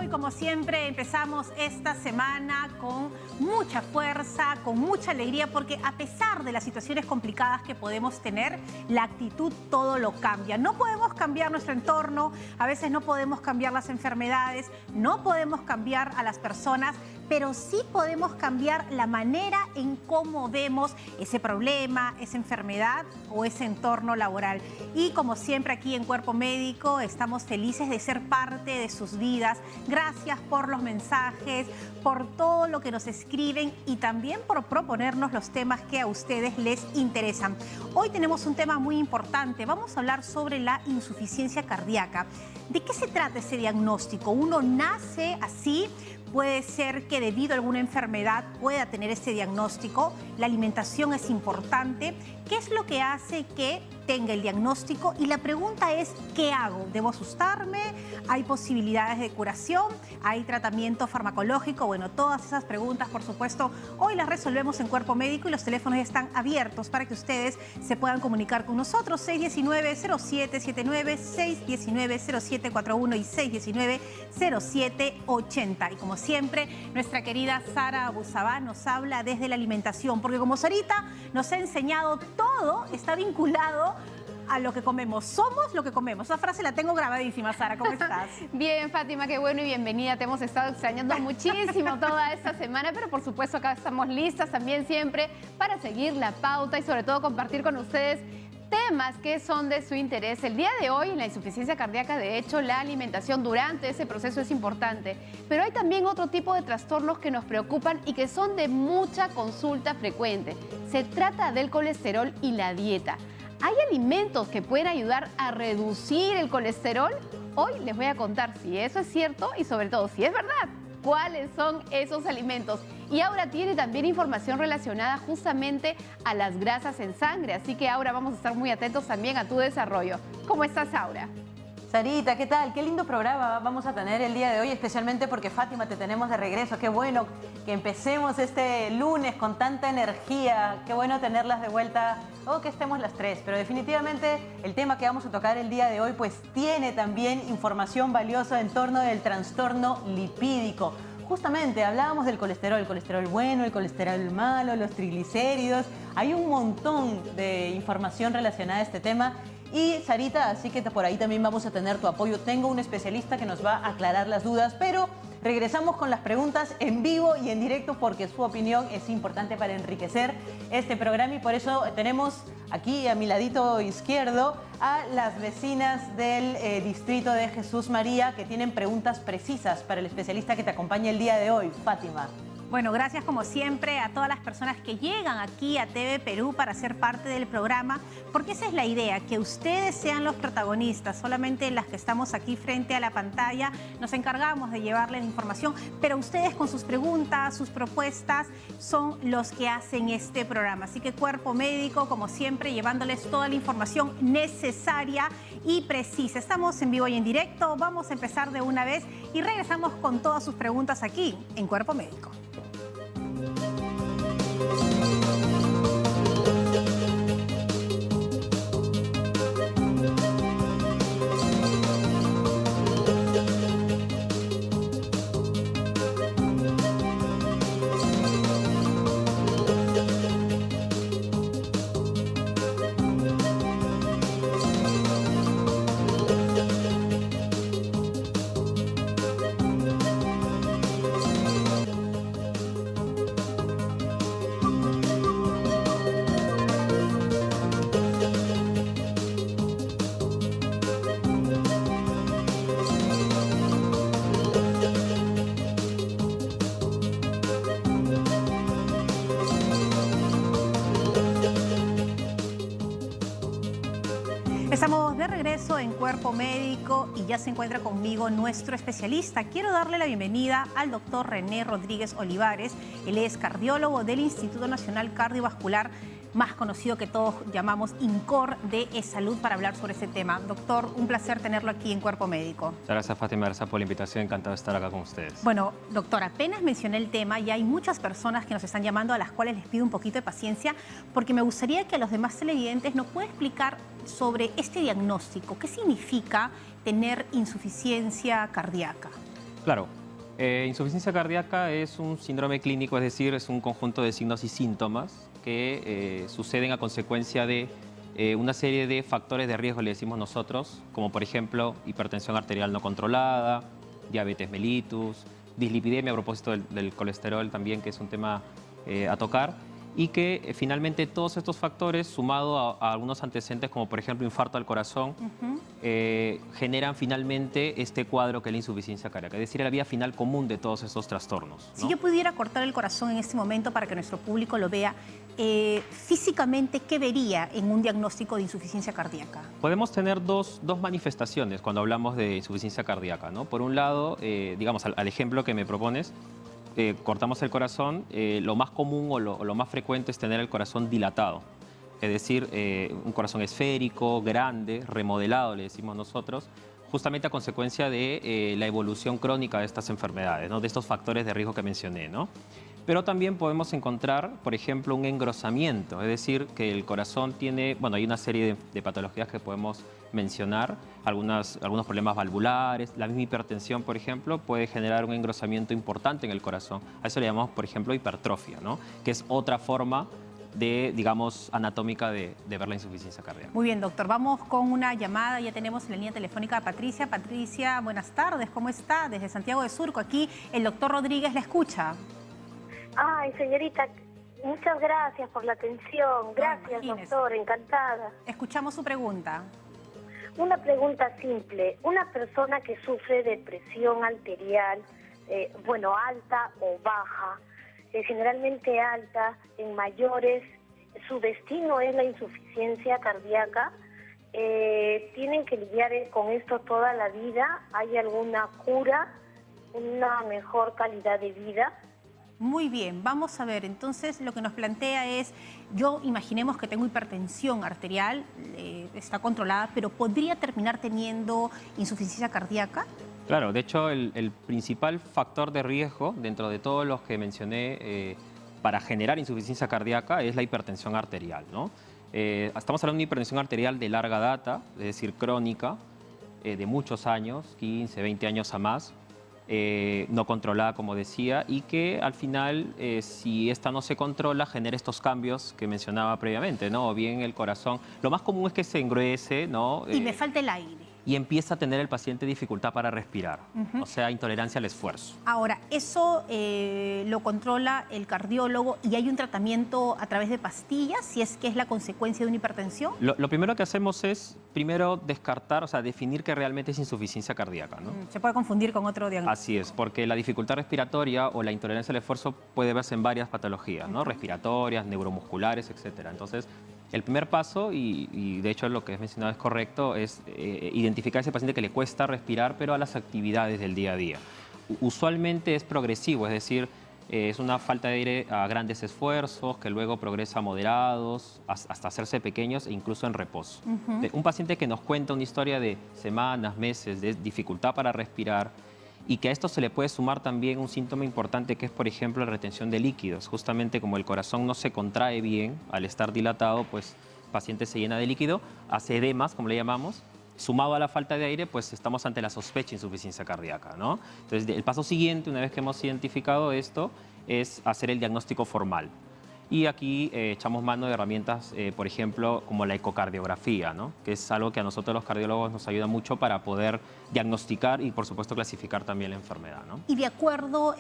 y como siempre empezamos esta semana con mucha fuerza, con mucha alegría, porque a pesar de las situaciones complicadas que podemos tener, la actitud todo lo cambia. No podemos cambiar nuestro entorno, a veces no podemos cambiar las enfermedades, no podemos cambiar a las personas, pero sí podemos cambiar la manera en cómo vemos ese problema, esa enfermedad o ese entorno laboral. Y como siempre aquí en Cuerpo Médico estamos felices de ser parte de sus vidas. Gracias por los mensajes, por todo lo que nos escriben y también por proponernos los temas que a ustedes les interesan. Hoy tenemos un tema muy importante. Vamos a hablar sobre la insuficiencia cardíaca. ¿De qué se trata ese diagnóstico? ¿Uno nace así? Puede ser que debido a alguna enfermedad pueda tener ese diagnóstico. La alimentación es importante. ¿Qué es lo que hace que tenga el diagnóstico? Y la pregunta es, ¿qué hago? ¿Debo asustarme? ¿Hay posibilidades de curación? ¿Hay tratamiento farmacológico? Bueno, todas esas preguntas, por supuesto, hoy las resolvemos en Cuerpo Médico y los teléfonos ya están abiertos para que ustedes se puedan comunicar con nosotros. 619-0779, 619-0741 y 619-0780. Y como siempre, nuestra querida Sara Abusabá nos habla desde la alimentación, porque como Sarita nos ha enseñado, todo está vinculado a lo que comemos. Somos lo que comemos. Esa frase la tengo grabadísima, Sara. ¿Cómo estás? Bien, Fátima, qué bueno y bienvenida. Te hemos estado extrañando muchísimo toda esta semana, pero por supuesto acá estamos listas también siempre para seguir la pauta y sobre todo compartir con ustedes temas que son de su interés. El día de hoy, en la insuficiencia cardíaca, de hecho, la alimentación durante ese proceso es importante. Pero hay también otro tipo de trastornos que nos preocupan y que son de mucha consulta frecuente. Se trata del colesterol y la dieta. ¿Hay alimentos que pueden ayudar a reducir el colesterol? Hoy les voy a contar si eso es cierto y sobre todo si es verdad, cuáles son esos alimentos. Y Aura tiene también información relacionada justamente a las grasas en sangre, así que Aura, vamos a estar muy atentos también a tu desarrollo. ¿Cómo estás, Aura? Sarita, ¿qué tal? Qué lindo programa vamos a tener el día de hoy, especialmente porque Fátima te tenemos de regreso. Qué bueno que empecemos este lunes con tanta energía, qué bueno tenerlas de vuelta, o que estemos las tres. Pero definitivamente el tema que vamos a tocar el día de hoy pues tiene también información valiosa en torno del trastorno lipídico. Justamente hablábamos del colesterol, el colesterol bueno, el colesterol malo, los triglicéridos. Hay un montón de información relacionada a este tema. Y Sarita, así que por ahí también vamos a tener tu apoyo. Tengo un especialista que nos va a aclarar las dudas, pero regresamos con las preguntas en vivo y en directo porque su opinión es importante para enriquecer este programa y por eso tenemos aquí a mi ladito izquierdo a las vecinas del distrito de Jesús María que tienen preguntas precisas para el especialista que te acompaña el día de hoy, Fátima. Bueno, gracias como siempre a todas las personas que llegan aquí a TV Perú para ser parte del programa, porque esa es la idea, que ustedes sean los protagonistas. Solamente las que estamos aquí frente a la pantalla nos encargamos de llevarles la información, pero ustedes con sus preguntas, sus propuestas, son los que hacen este programa. Así que Cuerpo Médico, como siempre, llevándoles toda la información necesaria y precisa. Estamos en vivo y en directo, vamos a empezar de una vez y regresamos con todas sus preguntas aquí en Cuerpo Médico. Estamos de regreso en Cuerpo Médico y ya se encuentra conmigo nuestro especialista. Quiero darle la bienvenida al doctor René Rodríguez Olivares. Él es cardiólogo del Instituto Nacional Cardiovascular, más conocido que todos llamamos INCOR de E-Salud, para hablar sobre ese tema. Doctor, un placer tenerlo aquí en Cuerpo Médico. Gracias, Fátima, gracias por la invitación, encantado de estar acá con ustedes. Bueno, doctor, apenas mencioné el tema y hay muchas personas que nos están llamando a las cuales les pido un poquito de paciencia porque me gustaría que a los demás televidentes nos pueda explicar sobre este diagnóstico. ¿Qué significa tener insuficiencia cardíaca? Claro, insuficiencia cardíaca es un síndrome clínico, es decir, es un conjunto de signos y síntomas que suceden a consecuencia de una serie de factores de riesgo, le decimos nosotros, como por ejemplo hipertensión arterial no controlada, diabetes mellitus, dislipidemia a propósito del colesterol también, que es un tema a tocar, y que finalmente todos estos factores, sumado a algunos antecedentes como por ejemplo infarto al corazón, generan finalmente este cuadro que es la insuficiencia cardíaca, es decir, la vía final común de todos estos trastornos, ¿no? Si yo pudiera cortar el corazón en este momento para que nuestro público lo vea, físicamente, ¿qué vería en un diagnóstico de insuficiencia cardíaca? Podemos tener dos manifestaciones cuando hablamos de insuficiencia cardíaca, ¿no? Por un lado, digamos, al ejemplo que me propones, cortamos el corazón, lo más común o lo más frecuente es tener el corazón dilatado. Es decir, un corazón esférico, grande, remodelado, le decimos nosotros, justamente a consecuencia de la evolución crónica de estas enfermedades, ¿no? De estos factores de riesgo que mencioné, ¿no? Pero también podemos encontrar, por ejemplo, un engrosamiento, es decir, que el corazón tiene, bueno, hay una serie de patologías que podemos mencionar, algunos problemas valvulares, la misma hipertensión, por ejemplo, puede generar un engrosamiento importante en el corazón. A eso le llamamos, por ejemplo, hipertrofia, ¿no? Que es otra forma de, digamos, anatómica de ver la insuficiencia cardíaca. Muy bien, doctor. Vamos con una llamada. Ya tenemos en la línea telefónica a Patricia. Patricia, buenas tardes. ¿Cómo está? Desde Santiago de Surco. Aquí el doctor Rodríguez la escucha. Ay, señorita, muchas gracias por la atención. Gracias, imagínese. doctor, encantada. Escuchamos su pregunta. Una pregunta simple. Una persona que sufre de presión arterial, alta o baja, generalmente alta, en mayores, su destino es la insuficiencia cardíaca. ¿Tienen que lidiar con esto toda la vida? ¿Hay alguna cura, una mejor calidad de vida? Muy bien, vamos a ver, entonces lo que nos plantea es, yo imaginemos que tengo hipertensión arterial, está controlada, pero ¿podría terminar teniendo insuficiencia cardíaca? Claro, de hecho el principal factor de riesgo dentro de todos los que mencioné para generar insuficiencia cardíaca es la hipertensión arterial, ¿no? Estamos hablando de una hipertensión arterial de larga data, es decir, crónica, de muchos años, 15, 20 años a más, no controlada, como decía, y que al final, si esta no se controla, genera estos cambios que mencionaba previamente, ¿no? O bien el corazón. Lo más común es que se engruese, ¿no? Y me falta el aire. Y empieza a tener el paciente dificultad para respirar, o sea, intolerancia al esfuerzo. Ahora, eso lo controla el cardiólogo y hay un tratamiento a través de pastillas, si es que es la consecuencia de una hipertensión. Lo primero que hacemos es, primero, descartar, o sea, definir que realmente es insuficiencia cardíaca, ¿no? Se puede confundir con otro diagnóstico. Así es, porque la dificultad respiratoria o la intolerancia al esfuerzo puede verse en varias patologías, ¿no? Respiratorias, neuromusculares, etcétera. Entonces, el primer paso, y de hecho lo que has mencionado es correcto, es identificar a ese paciente que le cuesta respirar, pero a las actividades del día a día. Usualmente es progresivo, es decir, es una falta de aire a grandes esfuerzos, que luego progresa a moderados, hasta hacerse pequeños e incluso en reposo. Un paciente que nos cuenta una historia de semanas, meses, de dificultad para respirar, y que a esto se le puede sumar también un síntoma importante que es, por ejemplo, la retención de líquidos. Justamente como el corazón no se contrae bien al estar dilatado, pues el paciente se llena de líquido, hace edemas, como le llamamos. Sumado a la falta de aire, pues estamos ante la sospecha de insuficiencia cardíaca, ¿no? Entonces, el paso siguiente, una vez que hemos identificado esto, es hacer el diagnóstico formal. Y aquí echamos mano de herramientas, por ejemplo, como la ecocardiografía, ¿no? Que es algo que a nosotros los cardiólogos nos ayuda mucho para poder diagnosticar y, por supuesto, clasificar también la enfermedad, ¿no? Y de acuerdo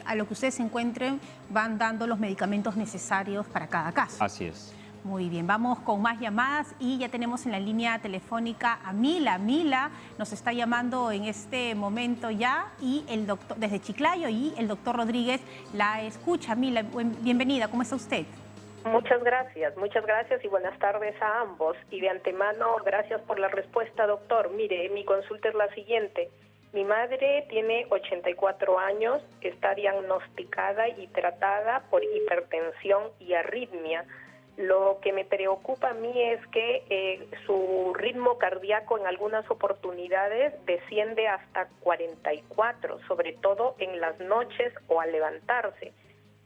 a lo que ustedes encuentren, van dando los medicamentos necesarios para cada caso. Así es. Muy bien, vamos con más llamadas y ya tenemos en la línea telefónica a Mila. Mila nos está llamando en este momento ya y el doctor desde Chiclayo y el doctor Rodríguez la escucha. Mila, bienvenida, ¿cómo está usted? Muchas gracias y buenas tardes a ambos. Y de antemano, gracias por la respuesta, doctor. Mire, mi consulta es la siguiente. Mi madre tiene 84 años, está diagnosticada y tratada por hipertensión y arritmia. Lo que me preocupa a mí es que su ritmo cardíaco en algunas oportunidades desciende hasta 44, sobre todo en las noches o al levantarse.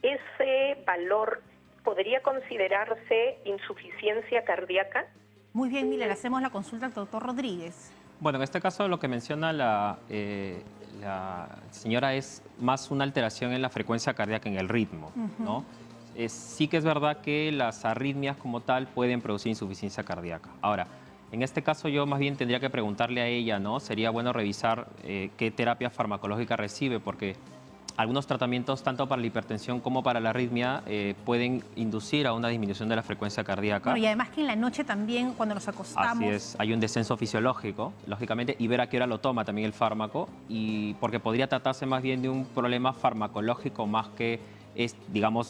¿Ese valor podría considerarse insuficiencia cardíaca? Muy bien, Mila, le hacemos la consulta al doctor Rodríguez. Bueno, en este caso lo que menciona la señora es más una alteración en la frecuencia cardíaca, en el ritmo, ¿no? Sí que es verdad que las arritmias como tal pueden producir insuficiencia cardíaca. Ahora, en este caso yo más bien tendría que preguntarle a ella, ¿no? Sería bueno revisar qué terapia farmacológica recibe, porque algunos tratamientos, tanto para la hipertensión como para la arritmia, pueden inducir a una disminución de la frecuencia cardíaca. Bueno, y además que en la noche también, cuando nos acostamos... Así es, hay un descenso fisiológico, lógicamente, y ver a qué hora lo toma también el fármaco, y porque podría tratarse más bien de un problema farmacológico más que,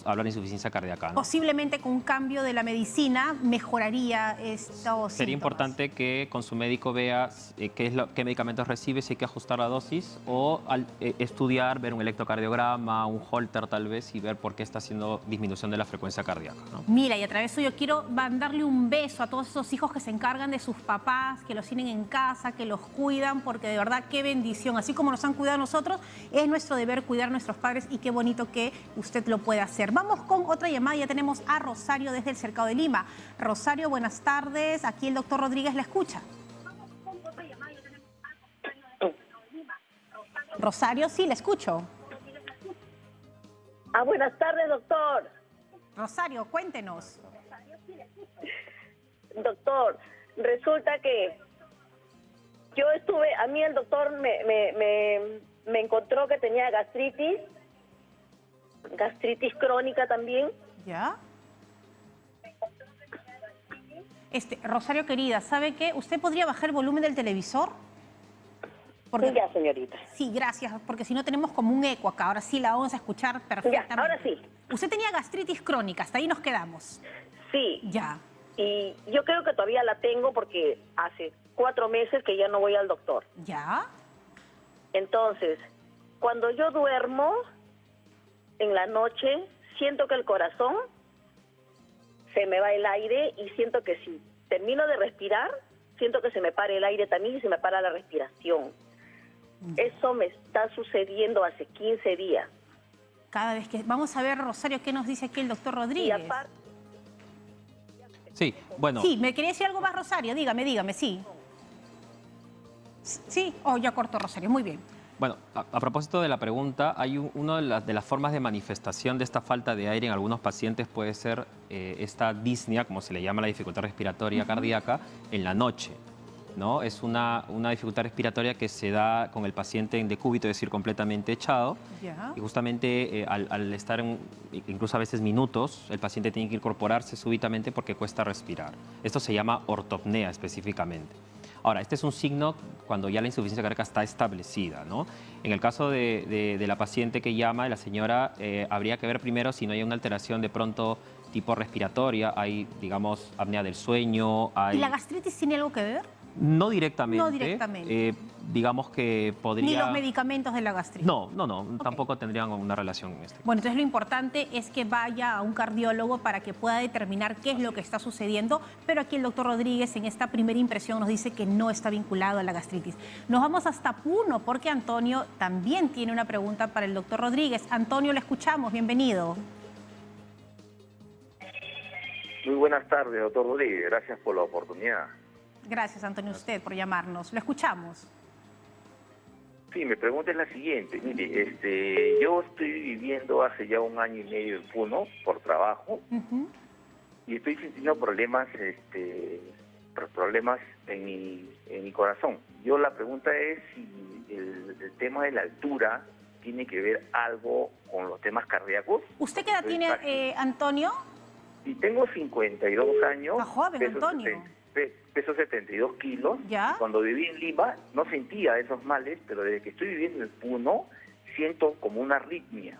hablar de insuficiencia cardíaca, ¿no? Posiblemente con un cambio de la medicina mejoraría estos Sería síntomas. importante que con su médico vea qué medicamentos recibe, si hay que ajustar la dosis o estudiar, ver un electrocardiograma, un Holter tal vez y ver por qué está haciendo disminución de la frecuencia cardíaca, ¿no? Mira, y a través de eso yo quiero mandarle un beso a todos esos hijos que se encargan de sus papás, que los tienen en casa, que los cuidan, porque de verdad qué bendición. Así como nos han cuidado a nosotros, es nuestro deber cuidar a nuestros padres y qué bonito que usted lo puede hacer. Vamos con otra llamada, ya tenemos a Rosario desde el Cercado de Lima. Rosario, buenas tardes, aquí el doctor Rodríguez la escucha. Rosario, sí, la escucho. Buenas tardes, doctor. Rosario, cuéntenos. Doctor, resulta que yo estuve, a mí el doctor me encontró que tenía gastritis crónica también. ¿Ya? Rosario querida, ¿sabe qué? ¿Usted podría bajar el volumen del televisor? Sí, ya, señorita. Sí, gracias, porque si no tenemos como un eco acá. Ahora sí la vamos a escuchar perfectamente. Ya, ahora sí. Usted tenía gastritis crónica, hasta ahí nos quedamos. Sí. Ya. Y yo creo que todavía la tengo porque hace 4 meses que ya no voy al doctor. ¿Ya? Entonces, cuando yo duermo en la noche, siento que el corazón se me va el aire y siento que si termino de respirar, siento que se me para el aire también y se me para la respiración. Eso me está sucediendo hace 15 días. Cada vez que... Vamos a ver, Rosario, qué nos dice aquí el doctor Rodríguez. Y aparte... Sí, bueno. Sí, ¿me quería decir algo más, Rosario? Dígame, sí. Sí, ya cortó Rosario, muy bien. Bueno, a propósito de la pregunta, hay una de las formas de manifestación de esta falta de aire en algunos pacientes puede ser esta disnea, como se le llama la dificultad respiratoria cardíaca, en la noche, ¿no? Es una dificultad respiratoria que se da con el paciente en decúbito, es decir, completamente echado. Ya. Y justamente al estar incluso a veces minutos, el paciente tiene que incorporarse súbitamente porque cuesta respirar. Esto se llama ortopnea específicamente. Ahora, este es un signo cuando ya la insuficiencia cardíaca está establecida, ¿no? En el caso de la paciente que llama, de la señora, habría que ver primero si no hay una alteración de pronto tipo respiratoria, hay, digamos, apnea del sueño, hay... ¿Y la gastritis tiene algo que ver? No directamente. No directamente. Digamos que podría... Ni los medicamentos de la gastritis. No, tampoco tendrían una relación en este. Bueno, entonces lo importante es que vaya a un cardiólogo para que pueda determinar qué es lo que está sucediendo, pero aquí el doctor Rodríguez en esta primera impresión nos dice que no está vinculado a la gastritis. Nos vamos hasta Puno porque Antonio también tiene una pregunta para el doctor Rodríguez. Antonio, le escuchamos, bienvenido. Muy buenas tardes, doctor Rodríguez. Gracias por la oportunidad. Gracias, Antonio, usted por llamarnos. Lo escuchamos. Sí, mi pregunta es la siguiente. Mire, yo estoy viviendo hace ya 1 año y medio en Puno por trabajo y estoy sintiendo problemas en mi corazón. Yo la pregunta es si el tema de la altura tiene que ver algo con los temas cardíacos. ¿Usted qué edad tiene, Antonio? Y tengo 52 años. Está joven, Antonio. Peso 72 kilos. ¿Ya? Y cuando viví en Lima no sentía esos males, pero desde que estoy viviendo en Puno siento como una arritmia.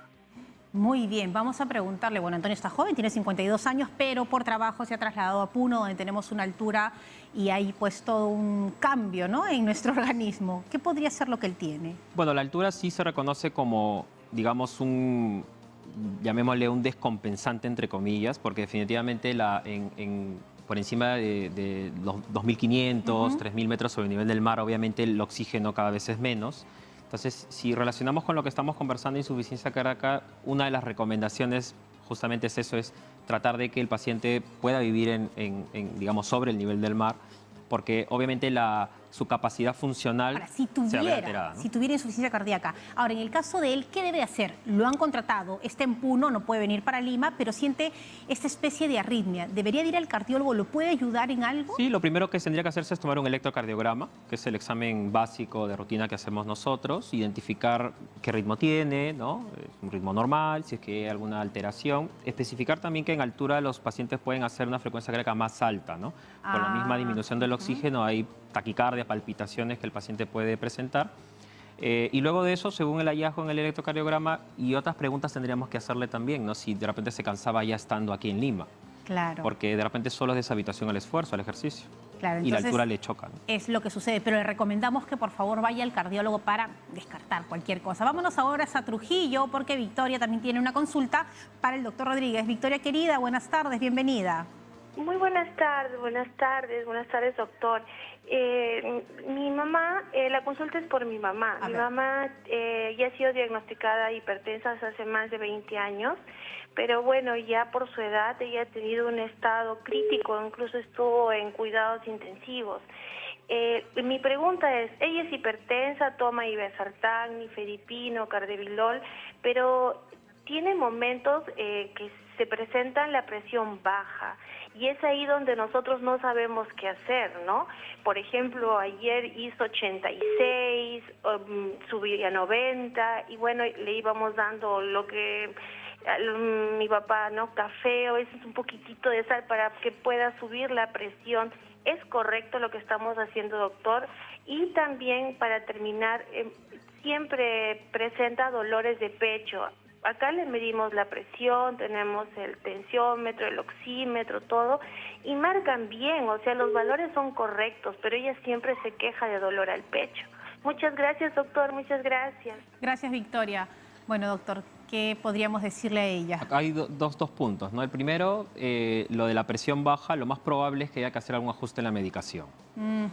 Muy bien, vamos a preguntarle. Bueno, Antonio está joven, tiene 52 años, pero por trabajo se ha trasladado a Puno, donde tenemos una altura y hay pues todo un cambio, ¿no?, en nuestro organismo. ¿Qué podría ser lo que él tiene? Bueno, la altura sí se reconoce como, digamos, llamémosle un descompensante, entre comillas, porque definitivamente por encima de los 2.500, 3.000 metros sobre el nivel del mar, obviamente el oxígeno cada vez es menos. Entonces, si relacionamos con lo que estamos conversando, insuficiencia cardíaca, una de las recomendaciones justamente es eso, es tratar de que el paciente pueda vivir digamos, sobre el nivel del mar, porque obviamente la su capacidad funcional Ahora, si se ve alterada, tuviera, ¿no? si tuviera insuficiencia cardíaca. Ahora, en el caso de él, ¿qué debe hacer? Lo han contratado, está en Puno, no puede venir para Lima, pero siente esta especie de arritmia. ¿Debería de ir al cardiólogo? ¿Lo puede ayudar en algo? Sí, lo primero que tendría que hacerse es tomar un electrocardiograma, que es el examen básico de rutina que hacemos nosotros, identificar qué ritmo tiene, ¿no? Es un ritmo normal, si es que hay alguna alteración. Especificar también que en altura los pacientes pueden hacer una frecuencia cardíaca más alta, ¿no? Por la misma disminución del oxígeno hay taquicardia, palpitaciones que el paciente puede presentar. Y luego de eso, según el hallazgo en el electrocardiograma y otras preguntas tendríamos que hacerle también, ¿no? Si de repente se cansaba ya estando aquí en Lima. Claro. Porque de repente solo es deshabituación al esfuerzo, al ejercicio. Claro, Y la entonces, altura le choca, ¿no? es lo que sucede, pero le recomendamos que por favor vaya al cardiólogo para descartar cualquier cosa. Vámonos ahora a Trujillo porque Victoria también tiene una consulta para el doctor Rodríguez. Victoria querida, buenas tardes, bienvenida. Muy buenas tardes, doctor. Mi mamá, la consulta es por mi mamá. Mi mamá ya ha sido diagnosticada hipertensa hace más de 20 años, pero bueno, ya por su edad ella ha tenido un estado crítico, incluso estuvo en cuidados intensivos. Mi pregunta es, ella es hipertensa, toma irbesartán, nifedipino, carvedilol, pero tiene momentos que se presentan la presión baja y es ahí donde nosotros no sabemos qué hacer, ¿no? Por ejemplo, ayer hizo 86, subió a 90 y bueno, le íbamos dando lo que mi papá, ¿no? Café, o es un poquitito de sal para que pueda subir la presión. ¿Es correcto lo que estamos haciendo, doctor? Y también, para terminar, siempre presenta dolores de pecho. Acá le medimos la presión, tenemos el tensiómetro, el oxímetro, todo, y marcan bien, o sea, los valores son correctos, pero ella siempre se queja de dolor al pecho. Muchas gracias, doctor, muchas gracias. Gracias, Victoria. Bueno, doctor, ¿qué podríamos decirle a ella? Hay dos puntos, ¿no? El primero, lo de la presión baja, lo más probable es que haya que hacer algún ajuste en la medicación.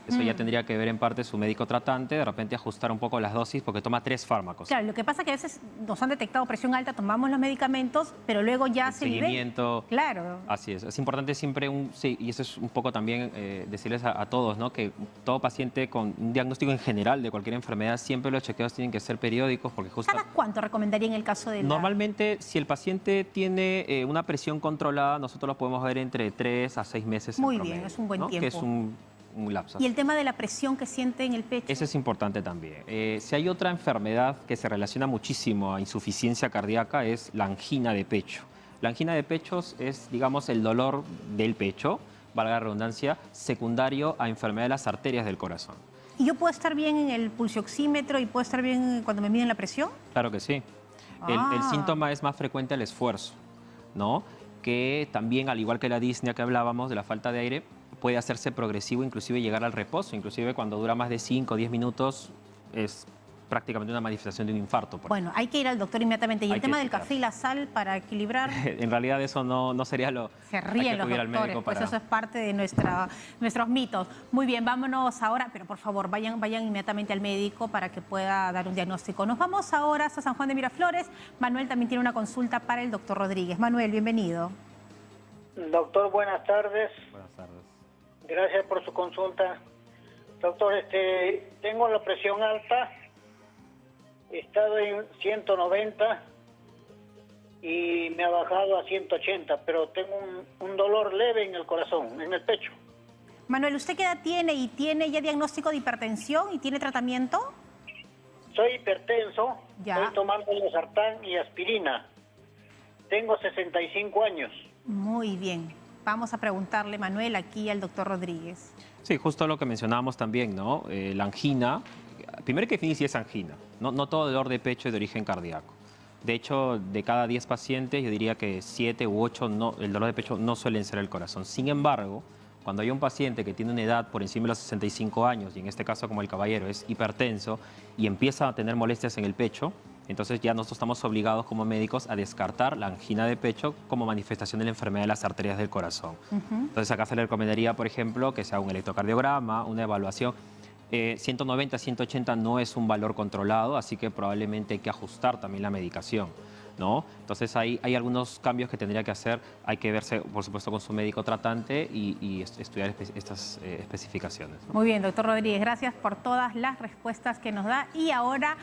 Eso ya tendría que ver en parte su médico tratante, de repente ajustar un poco las dosis porque toma 3 fármacos. Claro, lo que pasa es que a veces nos han detectado presión alta, tomamos los medicamentos, pero luego ya se seguimiento. Claro. Así es. Es importante siempre sí, y eso es un poco también decirles a todos, ¿no? Que todo paciente con un diagnóstico en general de cualquier enfermedad, siempre los chequeos tienen que ser periódicos porque justo... ¿Cada cuánto recomendaría en el caso de Normalmente, si el paciente tiene una presión controlada, nosotros lo podemos ver entre 3 a 6 meses. Muy en bien, promedio, es un buen ¿no? tiempo. Que es un lapso. ¿Y el tema de la presión que siente en el pecho? Eso es importante también. Si hay otra enfermedad que se relaciona muchísimo a insuficiencia cardíaca es la angina de pecho. La angina de pecho es, digamos, el dolor del pecho, valga la redundancia, secundario a enfermedad de las arterias del corazón. ¿Y yo puedo estar bien en el pulsioxímetro y puedo estar bien cuando me miden la presión? Claro que sí. El síntoma es más frecuente al esfuerzo, ¿no? Que también, al igual que la disnea que hablábamos de la falta de aire, puede hacerse progresivo, inclusive llegar al reposo. Inclusive cuando dura más de 5 o 10 minutos es prácticamente una manifestación de un infarto. Bueno, hay que ir al doctor inmediatamente. ¿Y el tema del café y la sal para equilibrar? En realidad eso no sería lo... Se ríen los doctores, pues eso es parte de nuestros mitos. Muy bien, vámonos ahora, pero por favor, vayan inmediatamente al médico para que pueda dar un diagnóstico. Nos vamos ahora hasta San Juan de Miraflores. Manuel también tiene una consulta para el doctor Rodríguez. Manuel, bienvenido. Doctor, buenas tardes. Buenas tardes. Gracias por su consulta. Doctor, tengo la presión alta, he estado en 190 y me ha bajado a 180, pero tengo un dolor leve en el corazón, en el pecho. Manuel, ¿usted qué edad tiene y tiene ya diagnóstico de hipertensión y tiene tratamiento? Soy hipertenso, Ya. estoy tomando losartán y aspirina. Tengo 65 años. Muy bien. Vamos a preguntarle, Manuel, aquí al doctor Rodríguez. Sí, justo lo que mencionábamos también, ¿no? La angina, primero hay que definir si es angina. No todo dolor de pecho es de origen cardíaco. De hecho, de cada 10 pacientes, yo diría que 7 u 8 el dolor de pecho no suelen ser el corazón. Sin embargo, cuando hay un paciente que tiene una edad por encima de los 65 años, y en este caso como el caballero es hipertenso, y empieza a tener molestias en el pecho, entonces ya nosotros estamos obligados como médicos a descartar la angina de pecho como manifestación de la enfermedad de las arterias del corazón. Entonces acá se le recomendaría, por ejemplo, que se haga un electrocardiograma, una evaluación. 190, 180 no es un valor controlado, así que probablemente hay que ajustar también la medicación. ¿no? Entonces hay algunos cambios que tendría que hacer, hay que verse, por supuesto, con su médico tratante y estudiar estas especificaciones, ¿no? Muy bien, doctor Rodríguez, gracias por todas las respuestas que nos da. Y ahora,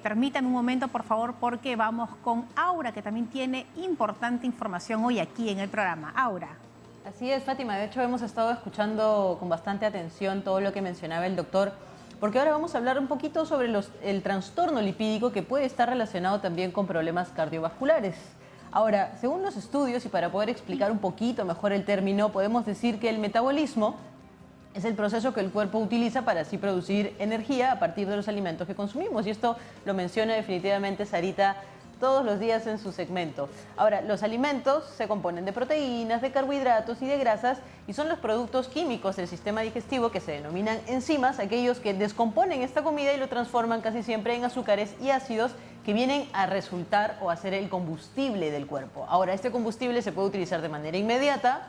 permítame un momento, por favor, porque vamos con Aura, que también tiene importante información hoy aquí en el programa. Aura. Así es, Fátima. De hecho, hemos estado escuchando con bastante atención todo lo que mencionaba el doctor, porque ahora vamos a hablar un poquito sobre el trastorno lipídico que puede estar relacionado también con problemas cardiovasculares. Ahora, según los estudios, y para poder explicar un poquito mejor el término, podemos decir que el metabolismo es el proceso que el cuerpo utiliza para así producir energía a partir de los alimentos que consumimos. Y esto lo menciona definitivamente Sarita todos los días en su segmento. Ahora, los alimentos se componen de proteínas, de carbohidratos y de grasas y son los productos químicos del sistema digestivo que se denominan enzimas, aquellos que descomponen esta comida y lo transforman casi siempre en azúcares y ácidos que vienen a resultar o a ser el combustible del cuerpo. Ahora, este combustible se puede utilizar de manera inmediata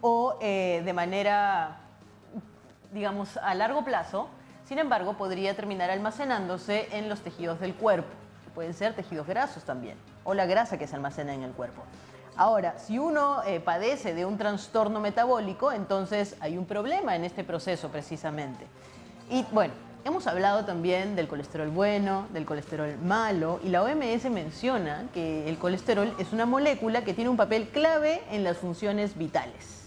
o de manera, digamos, a largo plazo. Sin embargo, podría terminar almacenándose en los tejidos del cuerpo. Pueden ser tejidos grasos también, o la grasa que se almacena en el cuerpo. Ahora, si uno padece de un trastorno metabólico, entonces hay un problema en este proceso precisamente. Y bueno, hemos hablado también del colesterol bueno, del colesterol malo, y la OMS menciona que el colesterol es una molécula que tiene un papel clave en las funciones vitales.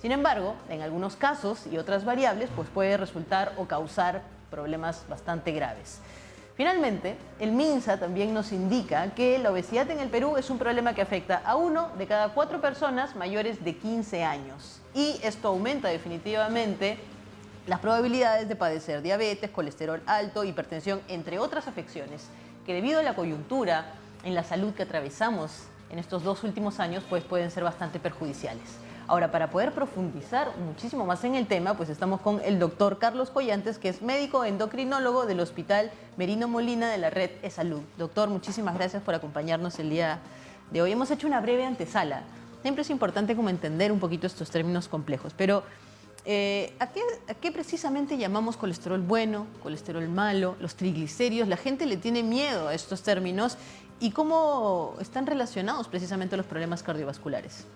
Sin embargo, en algunos casos y otras variables, pues puede resultar o causar problemas bastante graves. Finalmente, el MINSA también nos indica que la obesidad en el Perú es un problema que afecta a 1 de cada 4 personas mayores de 15 años. Y esto aumenta definitivamente las probabilidades de padecer diabetes, colesterol alto, hipertensión, entre otras afecciones, que debido a la coyuntura en la salud que atravesamos en estos 2 últimos años, pues pueden ser bastante perjudiciales. Ahora, para poder profundizar muchísimo más en el tema, pues estamos con el doctor Carlos Collantes, que es médico endocrinólogo del Hospital Merino Molina de la Red eSalud. Doctor, muchísimas gracias por acompañarnos el día de hoy. Hemos hecho una breve antesala. Siempre es importante como entender un poquito estos términos complejos, pero ¿a qué precisamente llamamos colesterol bueno, colesterol malo, los triglicéridos? La gente le tiene miedo a estos términos y cómo están relacionados precisamente a los problemas cardiovasculares.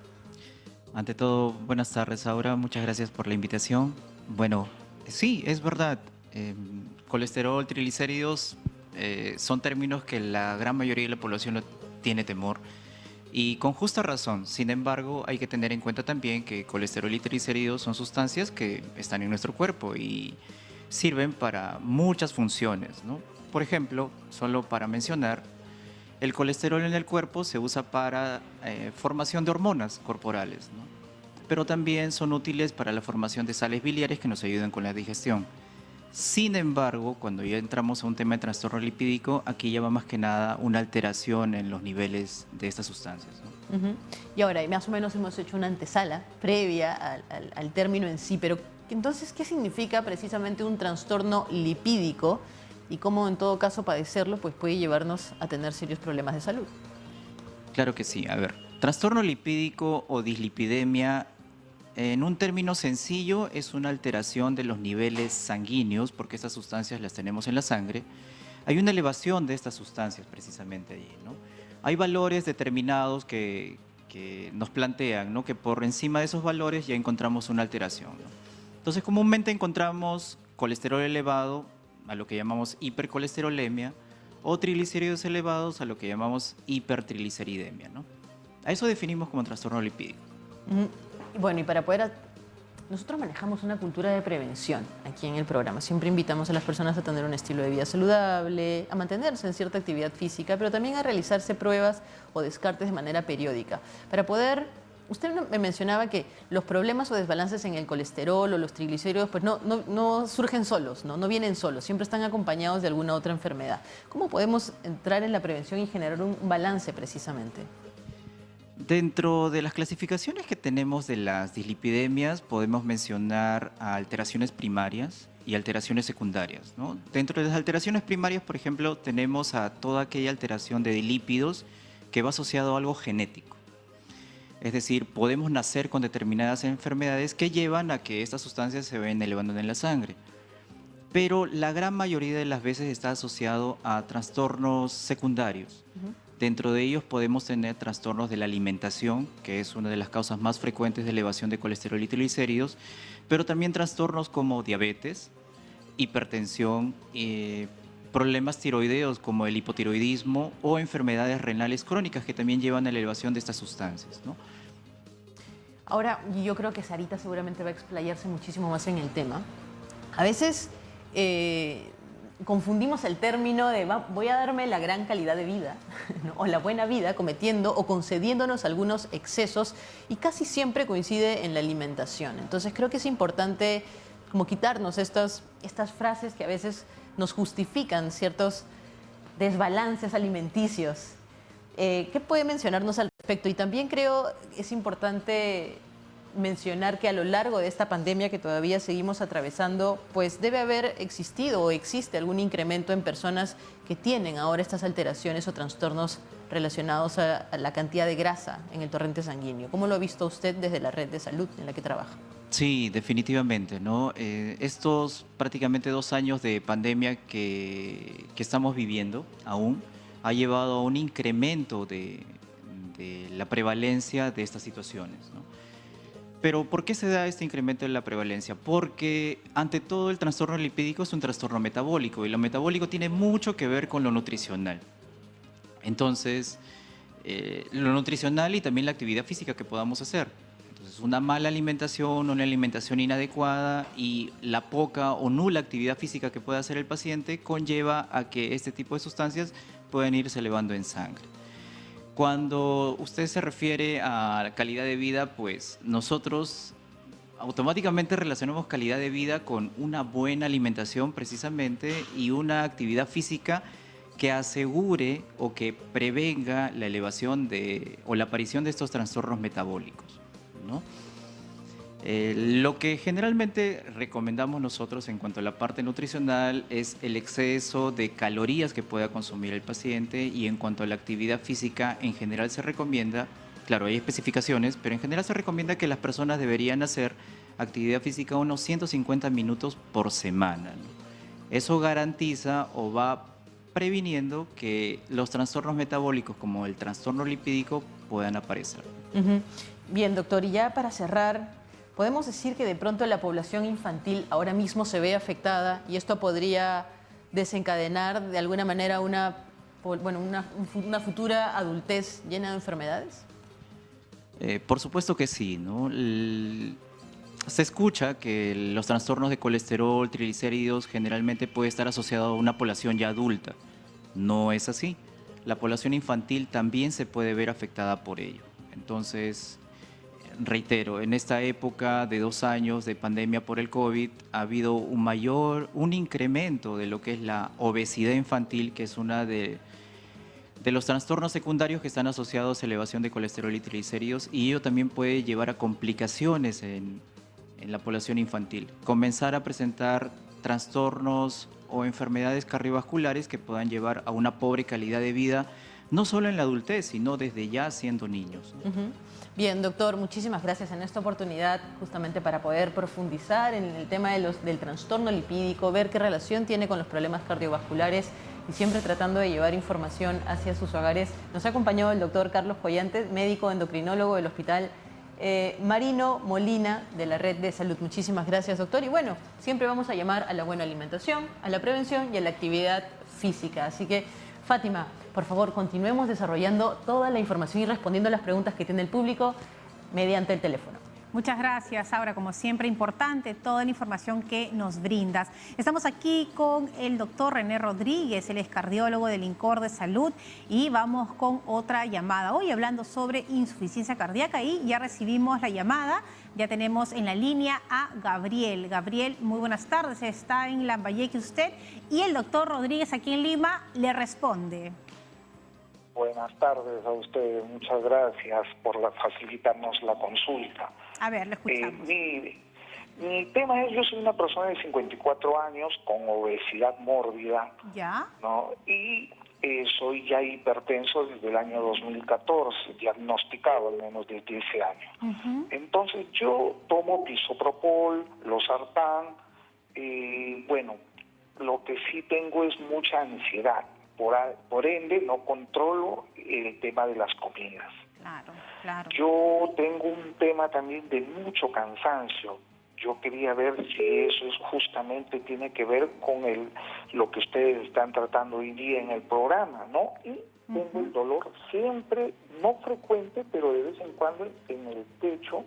Ante todo, buenas tardes, Aura. Muchas gracias por la invitación. Bueno, sí, es verdad. Colesterol, triglicéridos son términos que la gran mayoría de la población tiene temor y con justa razón. Sin embargo, hay que tener en cuenta también que colesterol y triglicéridos son sustancias que están en nuestro cuerpo y sirven para muchas funciones, ¿no? Por ejemplo, solo para mencionar, el colesterol en el cuerpo se usa para formación de hormonas corporales, ¿no? Pero también son útiles para la formación de sales biliares que nos ayudan con la digestión. Sin embargo, cuando ya entramos a un tema de trastorno lipídico, aquí ya va más que nada una alteración en los niveles de estas sustancias, ¿no? Y ahora, más o menos hemos hecho una antesala previa al término en sí, pero entonces, ¿qué significa precisamente un trastorno lipídico? Y cómo en todo caso padecerlo pues puede llevarnos a tener serios problemas de salud. Claro que sí. A ver, trastorno lipídico o dislipidemia, en un término sencillo, es una alteración de los niveles sanguíneos, porque estas sustancias las tenemos en la sangre. Hay una elevación de estas sustancias precisamente allí, ¿no? Hay valores determinados que nos plantean, ¿no?, que por encima de esos valores ya encontramos una alteración, ¿no? Entonces, comúnmente encontramos colesterol elevado, a lo que llamamos hipercolesterolemia, o triglicéridos elevados, a lo que llamamos hipertrigliceridemia, ¿no? A eso definimos como trastorno lipídico. Bueno, y para poder... Nosotros manejamos una cultura de prevención aquí en el programa. Siempre invitamos a las personas a tener un estilo de vida saludable, a mantenerse en cierta actividad física, pero también a realizarse pruebas o descartes de manera periódica. Para poder... Usted me mencionaba que los problemas o desbalances en el colesterol o los triglicéridos pues no surgen solos, no vienen solos, siempre están acompañados de alguna otra enfermedad. ¿Cómo podemos entrar en la prevención y generar un balance precisamente? Dentro de las clasificaciones que tenemos de las dislipidemias podemos mencionar alteraciones primarias y alteraciones secundarias, ¿no? Dentro de las alteraciones primarias, por ejemplo, tenemos a toda aquella alteración de lípidos que va asociado a algo genético. Es decir, podemos nacer con determinadas enfermedades que llevan a que estas sustancias se vayan elevando en la sangre. Pero la gran mayoría de las veces está asociado a trastornos secundarios, Dentro de ellos podemos tener trastornos de la alimentación, que es una de las causas más frecuentes de elevación de colesterol y triglicéridos, pero también trastornos como diabetes, hipertensión, problemas tiroideos como el hipotiroidismo o enfermedades renales crónicas que también llevan a la elevación de estas sustancias, ¿no? Ahora, yo creo que Sarita seguramente va a explayarse muchísimo más en el tema. A veces confundimos el término de voy a darme la gran calidad de vida, ¿no? O la buena vida cometiendo o concediéndonos algunos excesos, y casi siempre coincide en la alimentación. Entonces creo que es importante como quitarnos estas frases que a veces nos justifican ciertos desbalances alimenticios. ¿Qué puede mencionarnos al respecto? Y también creo es importante mencionar que a lo largo de esta pandemia que todavía seguimos atravesando, pues debe haber existido o existe algún incremento en personas que tienen ahora estas alteraciones o trastornos relacionados a la cantidad de grasa en el torrente sanguíneo. ¿Cómo lo ha visto usted desde la red de salud en la que trabaja? Sí, definitivamente, ¿no? Estos prácticamente 2 años de pandemia que estamos viviendo aún ha llevado a un incremento de la prevalencia de estas situaciones, ¿no? Pero ¿por qué se da este incremento en la prevalencia? Porque ante todo el trastorno lipídico es un trastorno metabólico y lo metabólico tiene mucho que ver con lo nutricional. Entonces, lo nutricional y también la actividad física que podamos hacer. Entonces, una mala alimentación, una alimentación inadecuada y la poca o nula actividad física que pueda hacer el paciente conlleva a que este tipo de sustancias puedan irse elevando en sangre. Cuando usted se refiere a calidad de vida, pues nosotros automáticamente relacionamos calidad de vida con una buena alimentación precisamente y una actividad física que asegure o que prevenga la elevación o la aparición de estos trastornos metabólicos, ¿no? Lo que generalmente recomendamos nosotros en cuanto a la parte nutricional es el exceso de calorías que pueda consumir el paciente, y en cuanto a la actividad física en general se recomienda, claro, hay especificaciones, pero en general se recomienda que las personas deberían hacer actividad física unos 150 minutos por semana, ¿no? Eso garantiza o va previniendo que los trastornos metabólicos como el trastorno lipídico puedan aparecer. Bien, doctor, y ya para cerrar, ¿podemos decir que de pronto la población infantil ahora mismo se ve afectada y esto podría desencadenar de alguna manera una futura adultez llena de enfermedades? Por supuesto que sí, ¿no? Se escucha que los trastornos de colesterol, triglicéridos, generalmente puede estar asociado a una población ya adulta. No es así. La población infantil también se puede ver afectada por ello. Entonces, reitero, en esta época de 2 años de pandemia por el COVID ha habido un incremento de lo que es la obesidad infantil, que es una de los trastornos secundarios que están asociados a elevación de colesterol y triglicéridos, y ello también puede llevar a complicaciones en la población infantil. Comenzar a presentar trastornos o enfermedades cardiovasculares que puedan llevar a una pobre calidad de vida, no solo en la adultez, sino desde ya siendo niños, ¿no? Bien, doctor, muchísimas gracias en esta oportunidad justamente para poder profundizar en el tema del trastorno lipídico, ver qué relación tiene con los problemas cardiovasculares y siempre tratando de llevar información hacia sus hogares. Nos ha acompañado el doctor Carlos Collantes, médico endocrinólogo del Hospital Marino Molina de la Red de Salud. Muchísimas gracias, doctor. Y bueno, siempre vamos a llamar a la buena alimentación, a la prevención y a la actividad física. Así que, Fátima, por favor, continuemos desarrollando toda la información y respondiendo a las preguntas que tiene el público mediante el teléfono. Muchas gracias, Aura. Como siempre, importante toda la información que nos brindas. Estamos aquí con el doctor René Rodríguez, él es cardiólogo del INCOR de Salud, y vamos con otra llamada. Hoy hablando sobre insuficiencia cardíaca, y ya recibimos la llamada. Ya tenemos en la línea a Gabriel. Gabriel, muy buenas tardes. Está en Lambayeque usted, y el doctor Rodríguez aquí en Lima le responde. Buenas tardes a ustedes, muchas gracias por facilitarnos la consulta. A ver, lo escuchamos. Mi tema es, yo soy una persona de 54 años con obesidad mórbida, ¿ya? ¿no? Y soy ya hipertenso desde el año 2014, diagnosticado al menos desde ese año. Entonces yo tomo Pisopropol, Losartán, bueno, lo que sí tengo es mucha ansiedad. Por ende, no controlo el tema de las comidas. Claro, claro. Yo tengo un tema también de mucho cansancio. Yo quería ver si eso es justamente tiene que ver con lo que ustedes están tratando hoy día en el programa, ¿no? Y tengo el dolor siempre, no frecuente, pero de vez en cuando en el pecho.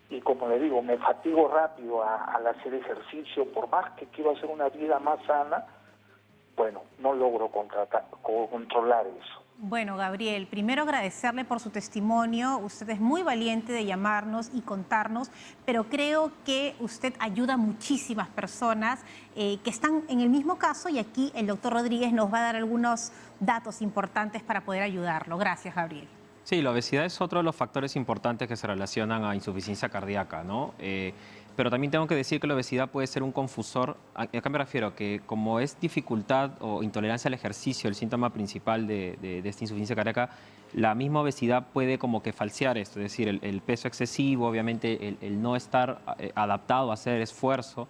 Y como le digo, me fatigo rápido al hacer ejercicio. Por más que quiero hacer una vida más sana, bueno, no logro controlar eso. Bueno, Gabriel, primero agradecerle por su testimonio. Usted es muy valiente de llamarnos y contarnos, pero creo que usted ayuda a muchísimas personas que están en el mismo caso, y aquí el doctor Rodríguez nos va a dar algunos datos importantes para poder ayudarlo. Gracias, Gabriel. Sí, la obesidad es otro de los factores importantes que se relacionan a insuficiencia cardíaca, ¿no? Pero también tengo que decir que la obesidad puede ser un confusor. ¿A qué me refiero? Que como es dificultad o intolerancia al ejercicio el síntoma principal de esta insuficiencia cardíaca, la misma obesidad puede como que falsear esto, es decir, el peso excesivo, obviamente el no estar adaptado a hacer esfuerzo.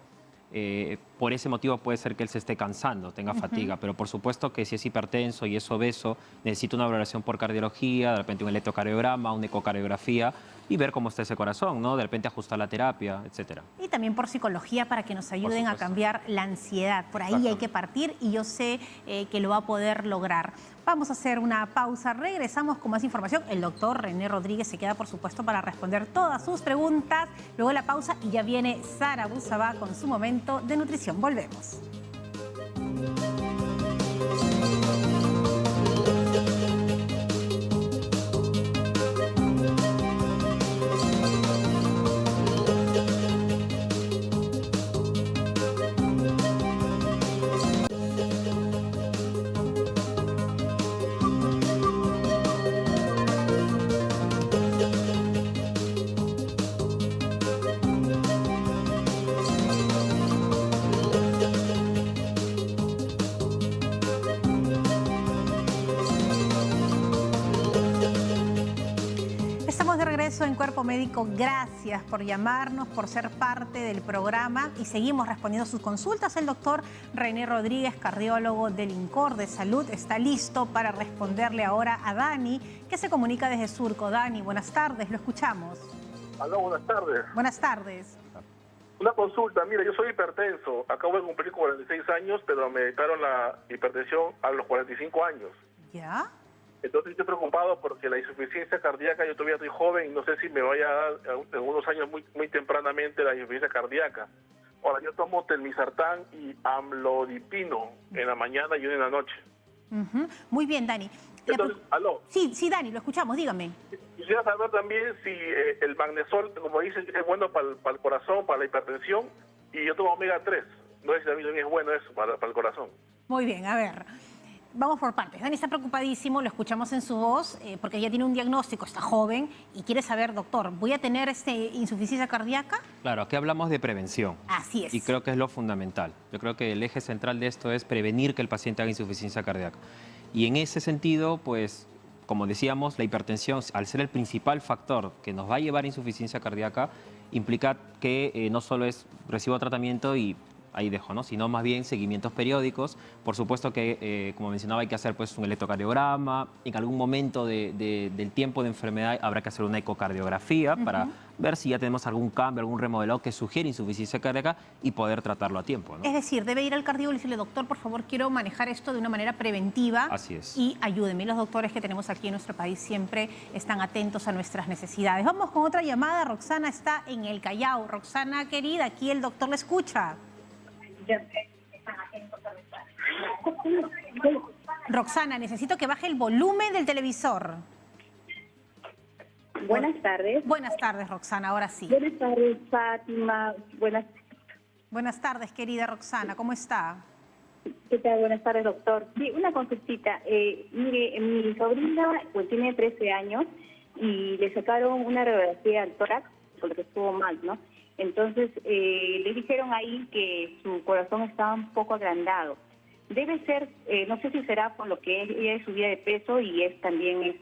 Por ese motivo puede ser que él se esté cansando, tenga fatiga, pero por supuesto que si es hipertenso y es obeso, necesita una valoración por cardiología, de repente un electrocardiograma, una ecocardiografía, y ver cómo está ese corazón, ¿no? De repente ajustar la terapia, etcétera. Y también por psicología para que nos ayuden a cambiar la ansiedad. Por ahí hay que partir y yo sé que lo va a poder lograr. Vamos a hacer una pausa, regresamos con más información. El doctor René Rodríguez se queda, por supuesto, para responder todas sus preguntas. Luego de la pausa y ya viene Sara Busabá con su momento de nutrición. Volvemos. En Cuerpo Médico, gracias por llamarnos, por ser parte del programa y seguimos respondiendo sus consultas. El doctor René Rodríguez, cardiólogo del INCOR de Salud, está listo para responderle ahora a Dani, que se comunica desde Surco. Dani, buenas tardes, lo escuchamos. Aló, buenas tardes. Buenas tardes. Una consulta, mira, yo soy hipertenso, acabo de cumplir 46 años, pero me detectaron la hipertensión a los 45 años. ¿Ya? Entonces estoy preocupado porque la insuficiencia cardíaca, yo todavía estoy joven y no sé si me vaya a dar en unos años muy tempranamente la insuficiencia cardíaca. Ahora, yo tomo telmisartán y amlodipino en la mañana y una en la noche. Muy bien, Dani. Entonces, aló. Sí, Dani, lo escuchamos, dígame. Quisiera saber también si el magnesol, como dicen, es bueno para el corazón, para la hipertensión, y yo tomo omega 3. No sé si también es bueno eso para el corazón. Muy bien, a ver. Vamos por partes. Dani está preocupadísimo, lo escuchamos en su voz, porque ya tiene un diagnóstico, está joven y quiere saber, doctor, ¿voy a tener insuficiencia cardíaca? Claro, aquí hablamos de prevención. Así es. Y creo que es lo fundamental. Yo creo que el eje central de esto es prevenir que el paciente haga insuficiencia cardíaca. Y en ese sentido, pues, como decíamos, la hipertensión, al ser el principal factor que nos va a llevar a insuficiencia cardíaca, implica que no solo es recibo tratamiento y ahí dejo, ¿no? Sino más bien seguimientos periódicos. Por supuesto que, como mencionaba, hay que hacer pues, un electrocardiograma. En algún momento del tiempo de enfermedad habrá que hacer una ecocardiografía para ver si ya tenemos algún cambio, algún remodelado que sugiere insuficiencia cardíaca y poder tratarlo a tiempo, ¿no? Es decir, debe ir al cardiólogo y decirle, doctor, por favor, quiero manejar esto de una manera preventiva. Así es. Y ayúdeme. Los doctores que tenemos aquí en nuestro país siempre están atentos a nuestras necesidades. Vamos con otra llamada. Roxana está en el Callao. Roxana, querida, aquí el doctor la escucha. Roxana, necesito que baje el volumen del televisor. Buenas tardes. Buenas tardes, Roxana, ahora sí. Buenas tardes, Fátima. Buenas tardes, querida Roxana, ¿cómo está? ¿Qué tal? Buenas tardes, doctor. Sí, una consultita. Mire, mi sobrina pues tiene 13 años y le sacaron una radiografía al tórax porque estuvo mal, ¿no? Entonces, le dijeron ahí que su corazón estaba un poco agrandado. Debe ser, no sé si será por lo que ella es subida de peso y es también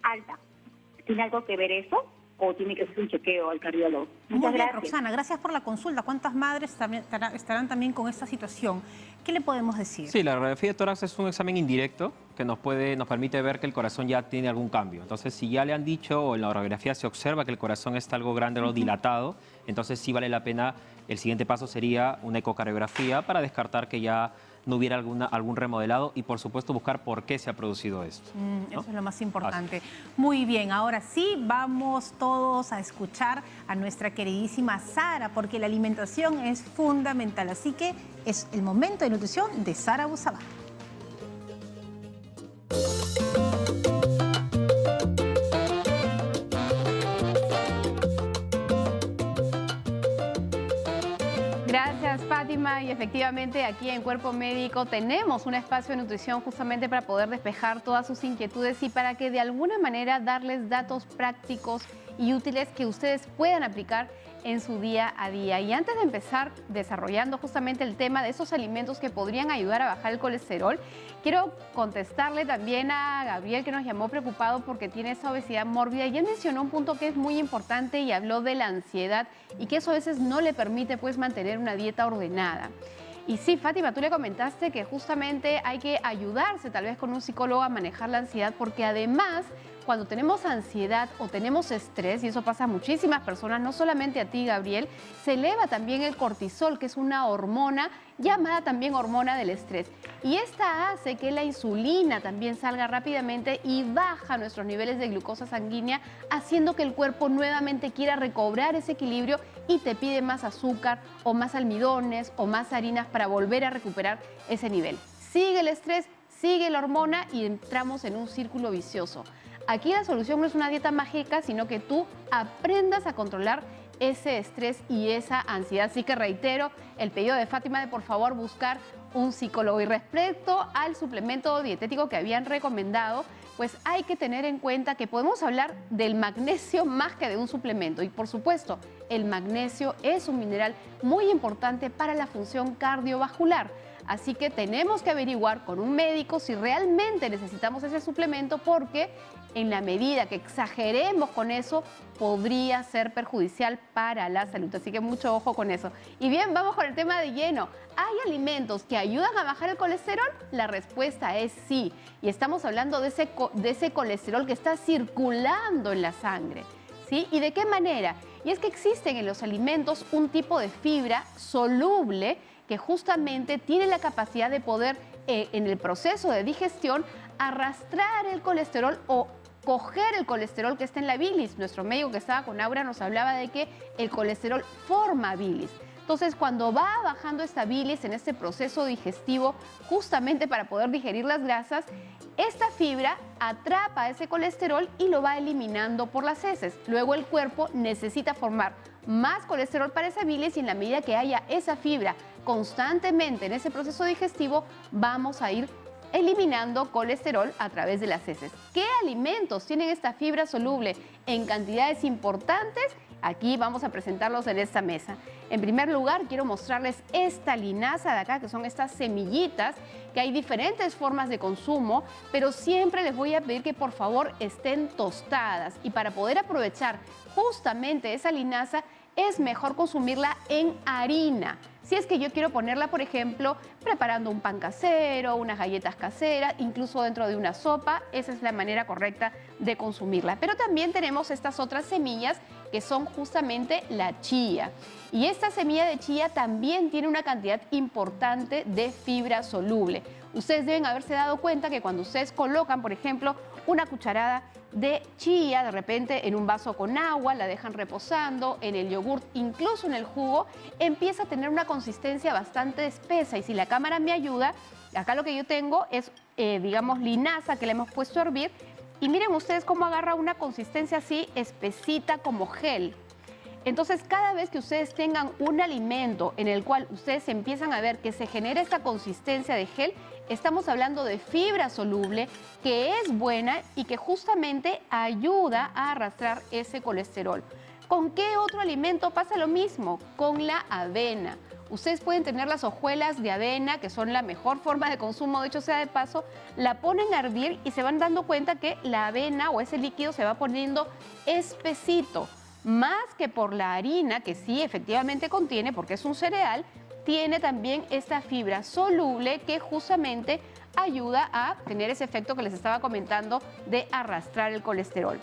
alta. ¿Tiene algo que ver eso? o tiene que hacer un chequeo al cardiólogo? Muy Muchas bien, gracias. Roxana, gracias por la consulta. ¿Cuántas madres también estarán también con esta situación? ¿Qué le podemos decir? Sí, la radiografía de tórax es un examen indirecto que nos permite ver que el corazón ya tiene algún cambio. Entonces, si ya le han dicho o en la radiografía se observa que el corazón está algo grande o dilatado, entonces sí vale la pena, el siguiente paso sería una ecocardiografía para descartar que ya no hubiera algún remodelado y, por supuesto, buscar por qué se ha producido esto. ¿no? Eso es lo más importante. Muy bien, ahora sí vamos todos a escuchar a nuestra queridísima Sara, porque la alimentación es fundamental. Así que es el momento de nutrición de Sara Busabá. Gracias, Fátima. Y efectivamente aquí en Cuerpo Médico tenemos un espacio de nutrición justamente para poder despejar todas sus inquietudes y para que de alguna manera darles datos prácticos y útiles que ustedes puedan aplicar en su día a día. Y antes de empezar desarrollando justamente el tema de esos alimentos que podrían ayudar a bajar el colesterol, quiero contestarle también a Gabriel, que nos llamó preocupado porque tiene esa obesidad mórbida, y él mencionó un punto que es muy importante y habló de la ansiedad y que eso a veces no le permite pues mantener una dieta ordenada. Y sí, Fátima, tú le comentaste que justamente hay que ayudarse tal vez con un psicólogo a manejar la ansiedad, porque además cuando tenemos ansiedad o tenemos estrés, y eso pasa a muchísimas personas, no solamente a ti, Gabriel, se eleva también el cortisol, que es una hormona llamada también hormona del estrés. Y esta hace que la insulina también salga rápidamente y baja nuestros niveles de glucosa sanguínea, haciendo que el cuerpo nuevamente quiera recobrar ese equilibrio y te pide más azúcar o más almidones o más harinas para volver a recuperar ese nivel. Sigue el estrés, sigue la hormona y entramos en un círculo vicioso. Aquí la solución no es una dieta mágica, sino que tú aprendas a controlar ese estrés y esa ansiedad. Así que reitero el pedido de Fátima de por favor buscar un psicólogo. Y respecto al suplemento dietético que habían recomendado, pues hay que tener en cuenta que podemos hablar del magnesio más que de un suplemento. Y por supuesto, el magnesio es un mineral muy importante para la función cardiovascular. Así que tenemos que averiguar con un médico si realmente necesitamos ese suplemento, porque en la medida que exageremos con eso, podría ser perjudicial para la salud. Así que mucho ojo con eso. Y bien, vamos con el tema de lleno. ¿Hay alimentos que ayudan a bajar el colesterol? La respuesta es sí. Y estamos hablando de ese colesterol que está circulando en la sangre, ¿sí? ¿Y de qué manera? Y es que existen en los alimentos un tipo de fibra soluble que justamente tiene la capacidad de poder, en el proceso de digestión, arrastrar el colesterol o coger el colesterol que está en la bilis. Nuestro médico que estaba con Aura nos hablaba de que el colesterol forma bilis. Entonces, cuando va bajando esta bilis en este proceso digestivo, justamente para poder digerir las grasas, esta fibra atrapa ese colesterol y lo va eliminando por las heces. Luego el cuerpo necesita formar más colesterol para esa bilis, y en la medida que haya esa fibra constantemente en ese proceso digestivo, vamos a ir eliminando colesterol a través de las heces. ¿Qué alimentos tienen esta fibra soluble en cantidades importantes? Aquí vamos a presentarlos en esta mesa. En primer lugar, quiero mostrarles esta linaza de acá, que son estas semillitas, que hay diferentes formas de consumo, pero siempre les voy a pedir que por favor estén tostadas. Y para poder aprovechar justamente esa linaza, es mejor consumirla en harina. Si es que yo quiero ponerla, por ejemplo, preparando un pan casero, unas galletas caseras, incluso dentro de una sopa, esa es la manera correcta de consumirla. Pero también tenemos estas otras semillas que son justamente la chía. Y esta semilla de chía también tiene una cantidad importante de fibra soluble. Ustedes deben haberse dado cuenta que cuando ustedes colocan, por ejemplo, una cucharada de chía de repente en un vaso con agua, la dejan reposando, en el yogurt, incluso en el jugo, empieza a tener una consistencia bastante espesa. Y si la cámara me ayuda, acá lo que yo tengo es, digamos, linaza que le hemos puesto a hervir. Y miren ustedes cómo agarra una consistencia así espesita como gel. Entonces, cada vez que ustedes tengan un alimento en el cual ustedes empiezan a ver que se genera esta consistencia de gel, estamos hablando de fibra soluble que es buena y que justamente ayuda a arrastrar ese colesterol. ¿Con qué otro alimento pasa lo mismo? Con la avena. Ustedes pueden tener las hojuelas de avena, que son la mejor forma de consumo, de hecho sea de paso, la ponen a hervir y se van dando cuenta que la avena o ese líquido se va poniendo espesito, más que por la harina, que sí efectivamente contiene, porque es un cereal, tiene también esta fibra soluble que justamente ayuda a tener ese efecto que les estaba comentando de arrastrar el colesterol.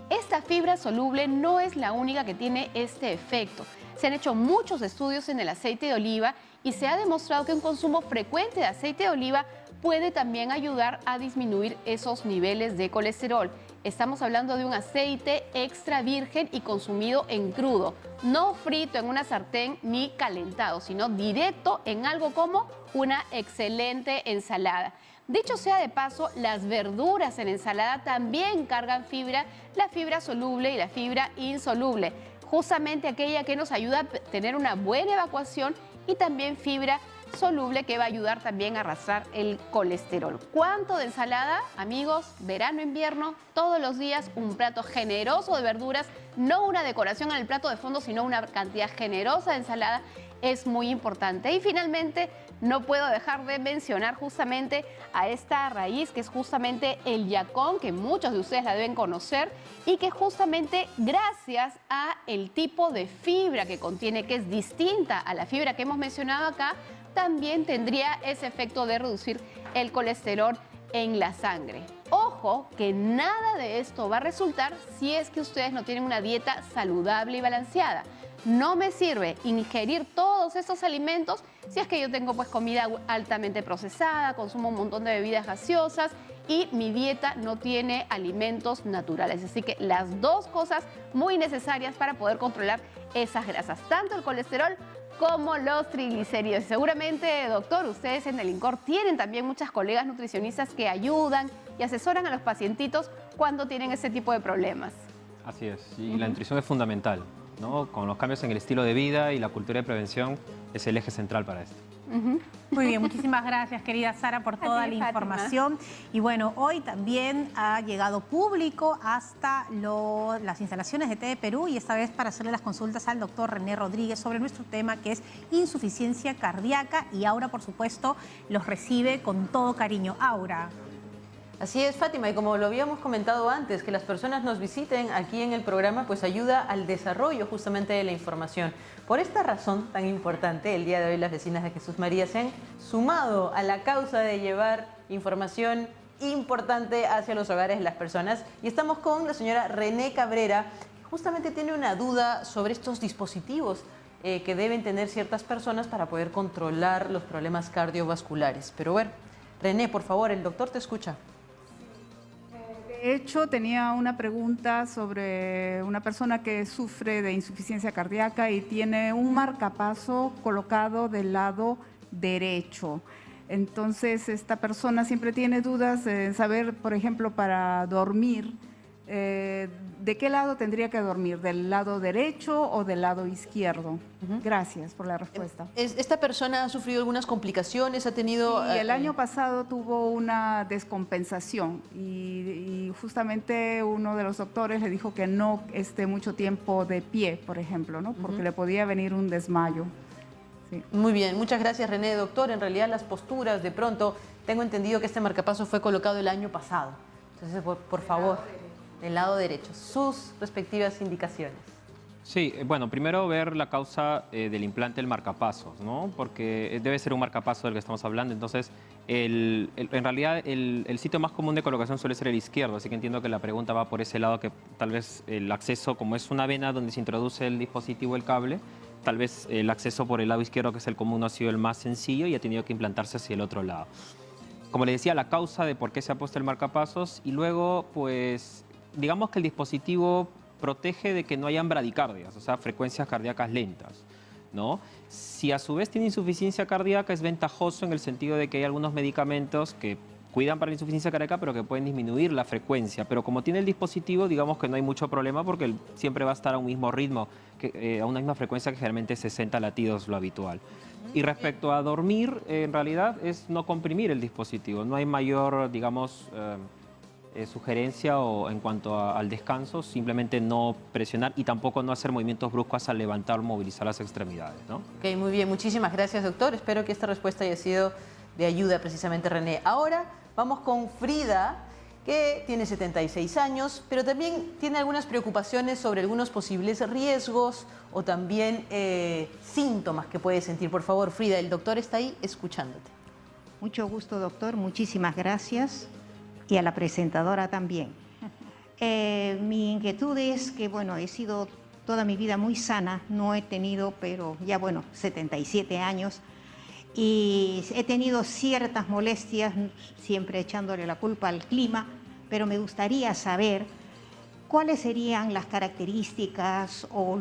Esta fibra soluble no es la única que tiene este efecto. Se han hecho muchos estudios en el aceite de oliva y se ha demostrado que un consumo frecuente de aceite de oliva puede también ayudar a disminuir esos niveles de colesterol. Estamos hablando de un aceite extra virgen y consumido en crudo, no frito en una sartén ni calentado, sino directo en algo como una excelente ensalada. Dicho sea de paso, las verduras en ensalada también cargan fibra, la fibra soluble y la fibra insoluble, justamente aquella que nos ayuda a tener una buena evacuación, y también fibra soluble que va a ayudar también a arrastrar el colesterol. ¿Cuánto de ensalada? Amigos, verano, invierno, todos los días un plato generoso de verduras, no una decoración en el plato de fondo, sino una cantidad generosa de ensalada es muy importante. Y finalmente, no puedo dejar de mencionar justamente a esta raíz que es justamente el yacón, que muchos de ustedes la deben conocer y que justamente gracias a el tipo de fibra que contiene, que es distinta a la fibra que hemos mencionado acá, también tendría ese efecto de reducir el colesterol en la sangre. Ojo que nada de esto va a resultar si es que ustedes no tienen una dieta saludable y balanceada. No me sirve ingerir todos estos alimentos si es que yo tengo pues comida altamente procesada, consumo un montón de bebidas gaseosas y mi dieta no tiene alimentos naturales. Así que las dos cosas muy necesarias para poder controlar esas grasas, tanto el colesterol como los triglicéridos. Seguramente, doctor, ustedes en el INCOR tienen también muchas colegas nutricionistas que ayudan y asesoran a los pacientitos cuando tienen ese tipo de problemas. Así es, y la nutrición es fundamental, ¿no? Con los cambios en el estilo de vida y la cultura de prevención es el eje central para esto. Muy bien, muchísimas gracias, querida Sara, por toda la información. Y bueno, hoy también ha llegado público hasta las instalaciones de TD Perú, y esta vez para hacerle las consultas al doctor René Rodríguez sobre nuestro tema, que es insuficiencia cardíaca. Y Aura, por supuesto, los recibe con todo cariño. Aura. Así es, Fátima, y como lo habíamos comentado antes, que las personas nos visiten aquí en el programa, pues ayuda al desarrollo justamente de la información. Por esta razón tan importante, el día de hoy las vecinas de Jesús María se han sumado a la causa de llevar información importante hacia los hogares de las personas. Y estamos con la señora René Cabrera, que justamente tiene una duda sobre estos dispositivos que deben tener ciertas personas para poder controlar los problemas cardiovasculares. Pero bueno, René, por favor, el doctor te escucha. De hecho, tenía una pregunta sobre una persona que sufre de insuficiencia cardíaca y tiene un marcapaso colocado del lado derecho. Entonces, esta persona siempre tiene dudas en saber, por ejemplo, para dormir, ¿de qué lado tendría que dormir? ¿Del lado derecho o del lado izquierdo? Gracias por la respuesta. ¿Esta persona ha sufrido algunas complicaciones? ¿Ha tenido...? Sí, el año pasado tuvo una descompensación y justamente uno de los doctores le dijo que no esté mucho tiempo de pie, por ejemplo, ¿no? Porque le podía venir un desmayo. Sí. Muy bien, muchas gracias, René. Doctor, en realidad las posturas, de pronto, tengo entendido que este marcapaso fue colocado el año pasado. Entonces, por favor, del lado derecho, sus respectivas indicaciones. Sí, bueno, primero ver la causa del implante del marcapasos, ¿no? Porque debe ser un marcapaso del que estamos hablando. Entonces, en realidad, el sitio más común de colocación suele ser el izquierdo, así que entiendo que la pregunta va por ese lado, que tal vez el acceso, como es una vena donde se introduce el dispositivo, el cable, tal vez el acceso por el lado izquierdo, que es el común, no ha sido el más sencillo y ha tenido que implantarse hacia el otro lado. Como le decía, la causa de por qué se ha puesto el marcapasos, y luego, pues, digamos que el dispositivo protege de que no hayan bradicardias, o sea, frecuencias cardíacas lentas, ¿no? Si a su vez tiene insuficiencia cardíaca, es ventajoso en el sentido de que hay algunos medicamentos que cuidan para la insuficiencia cardíaca, pero que pueden disminuir la frecuencia. Pero como tiene el dispositivo, digamos que no hay mucho problema, porque él siempre va a estar a un mismo ritmo, a una misma frecuencia, que generalmente es 60 latidos, lo habitual. Y respecto a dormir, en realidad es no comprimir el dispositivo. No hay mayor, digamos, sugerencia o en cuanto al descanso, simplemente no presionar y tampoco no hacer movimientos bruscos al levantar o movilizar las extremidades, ¿no? Ok, muy bien. Muchísimas gracias, doctor. Espero que esta respuesta haya sido de ayuda precisamente, René. Ahora vamos con Frida, que tiene 76 años, pero también tiene algunas preocupaciones sobre algunos posibles riesgos o también síntomas que puede sentir. Por favor, Frida, el doctor está ahí escuchándote. Mucho gusto, doctor. Muchísimas gracias. Y a la presentadora también. Mi inquietud es que, bueno, he sido toda mi vida muy sana. No he tenido, pero ya, bueno, 77 años. Y he tenido ciertas molestias, siempre echándole la culpa al clima, pero me gustaría saber cuáles serían las características o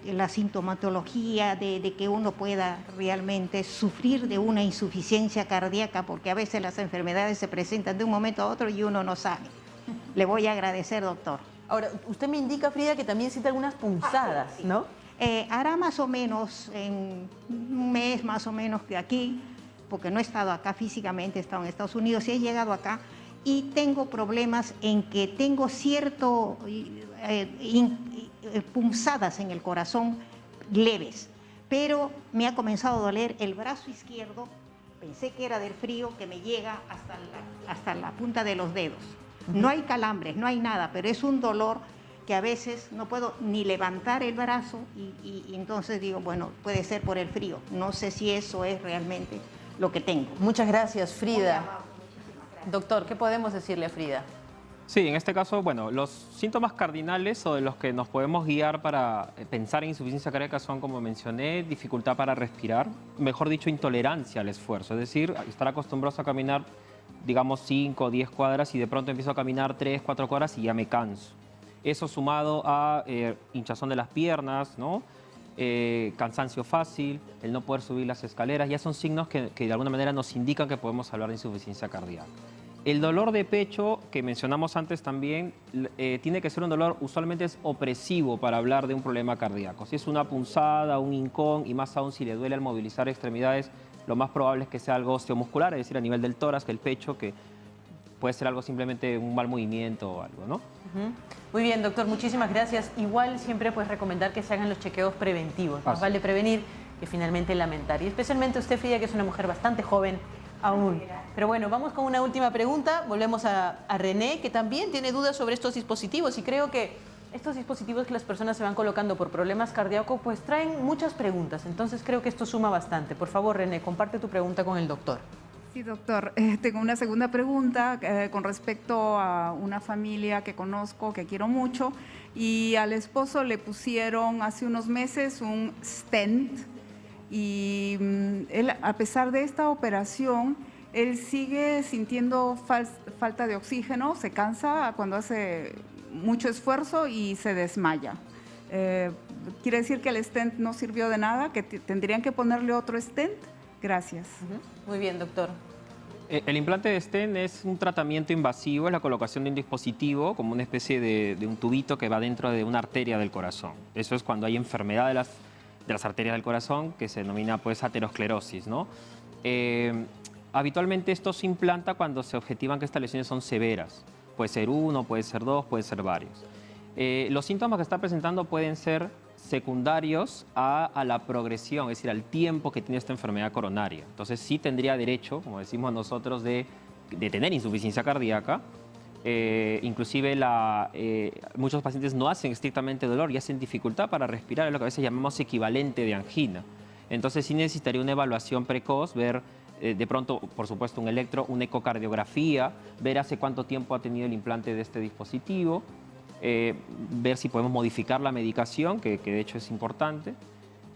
la sintomatología de que uno pueda realmente sufrir de una insuficiencia cardíaca, porque a veces las enfermedades se presentan de un momento a otro y uno no sabe. Le voy a agradecer, doctor. Ahora, usted me indica, Frida, que también siente algunas punzadas, sí. ¿no? Hará más o menos, en un mes más o menos que aquí, porque no he estado acá físicamente, he estado en Estados Unidos y he llegado acá y tengo problemas en que tengo cierto punzadas en el corazón leves, pero me ha comenzado a doler el brazo izquierdo, pensé que era del frío, que me llega hasta la punta de los dedos. No hay calambres, no hay nada, pero es un dolor que a veces no puedo ni levantar el brazo y entonces digo, bueno, puede ser por el frío. No sé si eso es realmente lo que tengo. Muchas gracias, Frida. Doctor, ¿qué podemos decirle a Frida? Sí, en este caso, bueno, los síntomas cardinales o de los que nos podemos guiar para pensar en insuficiencia cardíaca son, como mencioné, dificultad para respirar, mejor dicho, intolerancia al esfuerzo, es decir, estar acostumbrados a caminar, digamos, 5 o 10 cuadras y de pronto empiezo a caminar 3, 4 cuadras y ya me canso. Eso sumado a hinchazón de las piernas, ¿no? Cansancio fácil, el no poder subir las escaleras, ya son signos que de alguna manera nos indican que podemos hablar de insuficiencia cardíaca. El dolor de pecho, que mencionamos antes también, tiene que ser un dolor, usualmente es opresivo para hablar de un problema cardíaco. Si es una punzada, un hincón y más aún si le duele al movilizar extremidades, lo más probable es que sea algo osteomuscular, es decir, a nivel del tórax, del pecho, que puede ser algo simplemente un mal movimiento o algo, ¿no? Muy bien, doctor, muchísimas gracias. Igual siempre puedes recomendar que se hagan los chequeos preventivos. Más vale prevenir que finalmente lamentar. Y especialmente usted, Frida, que es una mujer bastante joven aún. Pero bueno, vamos con una última pregunta. Volvemos a René, que también tiene dudas sobre estos dispositivos. Y creo que estos dispositivos que las personas se van colocando por problemas cardíacos, pues traen muchas preguntas. Entonces creo que esto suma bastante. Por favor, René, comparte tu pregunta con el doctor. Sí, doctor. Tengo una segunda pregunta con respecto a una familia que conozco, que quiero mucho, y al esposo le pusieron hace unos meses un stent y él, a pesar de esta operación, él sigue sintiendo falta de oxígeno, se cansa cuando hace mucho esfuerzo y se desmaya. ¿Quiere decir que el stent no sirvió de nada, que tendrían que ponerle otro stent? Gracias. Muy bien, doctor. El implante de stent es un tratamiento invasivo, es la colocación de un dispositivo como una especie de un tubito que va dentro de una arteria del corazón. Eso es cuando hay enfermedad de las arterias del corazón, que se denomina pues aterosclerosis, ¿no? Habitualmente esto se implanta cuando se objetivan que estas lesiones son severas. Puede ser uno, puede ser dos, puede ser varios. Los síntomas que está presentando pueden ser secundarios a la progresión, es decir, al tiempo que tiene esta enfermedad coronaria. Entonces sí tendría derecho, como decimos nosotros, de tener insuficiencia cardíaca. Inclusive muchos pacientes no hacen estrictamente dolor y hacen dificultad para respirar, es lo que a veces llamamos equivalente de angina. Entonces sí necesitaría una evaluación precoz, ver de pronto, por supuesto, una ecocardiografía, ver hace cuánto tiempo ha tenido el implante de este dispositivo, ver si podemos modificar la medicación, que de hecho es importante,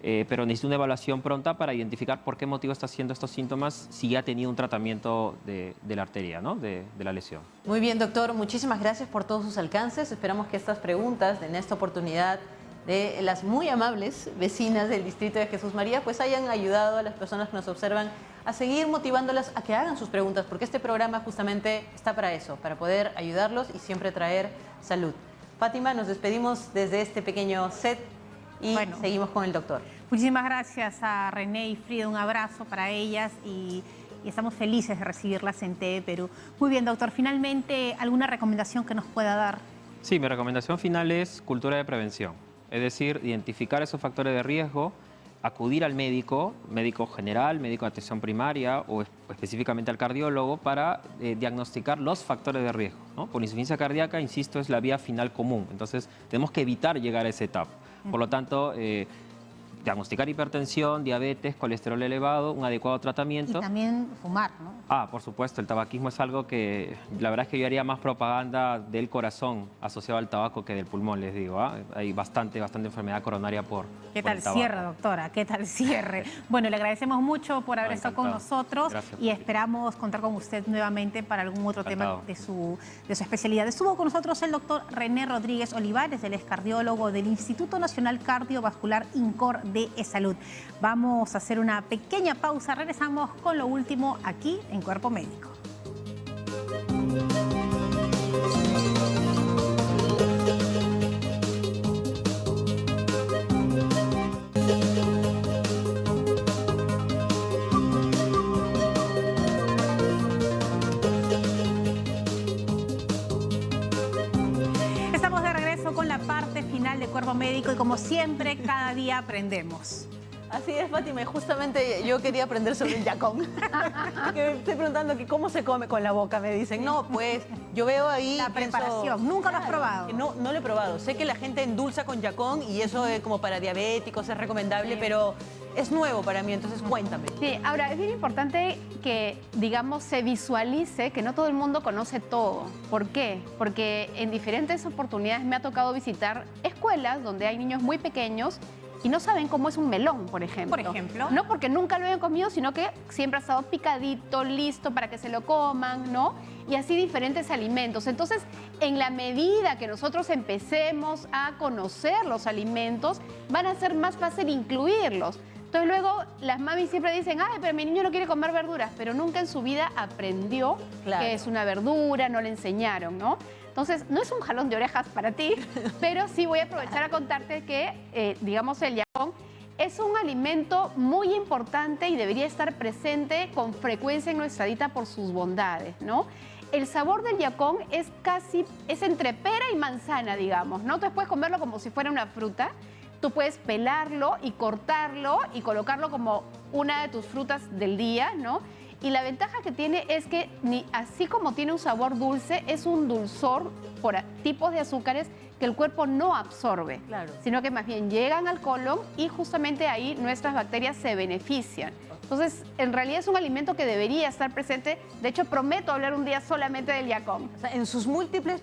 pero necesita una evaluación pronta para identificar por qué motivo está haciendo estos síntomas, si ya ha tenido un tratamiento de la arteria, ¿no? de la lesión. Muy bien, doctor. Muchísimas gracias por todos sus alcances. Esperamos que estas preguntas, en esta oportunidad de las muy amables vecinas del distrito de Jesús María, pues hayan ayudado a las personas que nos observan a seguir motivándolas a que hagan sus preguntas, porque este programa justamente está para eso, para poder ayudarlos y siempre traer salud. Fátima, nos despedimos desde este pequeño set y seguimos con el doctor. Muchísimas gracias a René y Frida, un abrazo para ellas y y estamos felices de recibirlas en TV Perú. Muy bien, doctor, finalmente, ¿alguna recomendación que nos pueda dar? Sí, mi recomendación final es cultura de prevención, es decir, identificar esos factores de riesgo, acudir al médico general, médico de atención primaria o específicamente al cardiólogo para diagnosticar los factores de riesgo, ¿no? Por insuficiencia cardíaca, insisto, es la vía final común, entonces tenemos que evitar llegar a esa etapa. Por lo tanto, diagnosticar hipertensión, diabetes, colesterol elevado, un adecuado tratamiento. Y también fumar, ¿no? Por supuesto, el tabaquismo es algo que la verdad es que yo haría más propaganda del corazón asociado al tabaco que del pulmón, les digo. Hay bastante enfermedad coronaria por ¿Qué por tal el tabaco. cierre, doctora? ¿Qué tal cierre? Bueno, le agradecemos mucho por haber estado con nosotros. Gracias. Y esperamos contar con usted nuevamente para algún otro tema de su especialidad. Estuvo con nosotros el doctor René Rodríguez Olivares, él es cardiólogo del Instituto Nacional Cardiovascular INCOR de Salud. Vamos a hacer una pequeña pausa, regresamos con lo último aquí en Cuerpo Médico. Estamos de regreso con la parte final de Cuerpo Médico y como siempre, cada día aprendemos. Así es, Fátima, y justamente yo quería aprender sobre el yacón. Que me estoy preguntando que cómo se come con la boca, me dicen. No, pues yo veo ahí... La preparación, ¿nunca lo has probado? No lo he probado. Sé que la gente endulza con yacón y eso es como para diabéticos, es recomendable, pero es nuevo para mí, entonces cuéntame. Sí, ahora es bien importante que, digamos, se visualice que no todo el mundo conoce todo. ¿Por qué? Porque en diferentes oportunidades me ha tocado visitar escuelas donde hay niños muy pequeños y no saben cómo es un melón, por ejemplo. Por ejemplo. No porque nunca lo hayan comido, sino que siempre ha estado picadito, listo para que se lo coman, ¿no? Y así diferentes alimentos. Entonces, en la medida que nosotros empecemos a conocer los alimentos, van a ser más fácil incluirlos. Entonces luego las mamis siempre dicen, ay, pero mi niño no quiere comer verduras, pero nunca en su vida aprendió que es una verdura, no le enseñaron, ¿no? Entonces, no es un jalón de orejas para ti, pero sí voy a aprovechar a contarte que, digamos, el yacón es un alimento muy importante y debería estar presente con frecuencia en nuestra dieta por sus bondades, ¿no? El sabor del yacón es entre pera y manzana, digamos, ¿no? Tú puedes comerlo como si fuera una fruta. Tú puedes pelarlo y cortarlo y colocarlo como una de tus frutas del día, ¿no? Y la ventaja que tiene es que así como tiene un sabor dulce, es un dulzor por tipos de azúcares que el cuerpo no absorbe, sino que más bien llegan al colon y justamente ahí nuestras bacterias se benefician. Entonces, en realidad es un alimento que debería estar presente. De hecho, prometo hablar un día solamente del yacón. O sea, en sus múltiples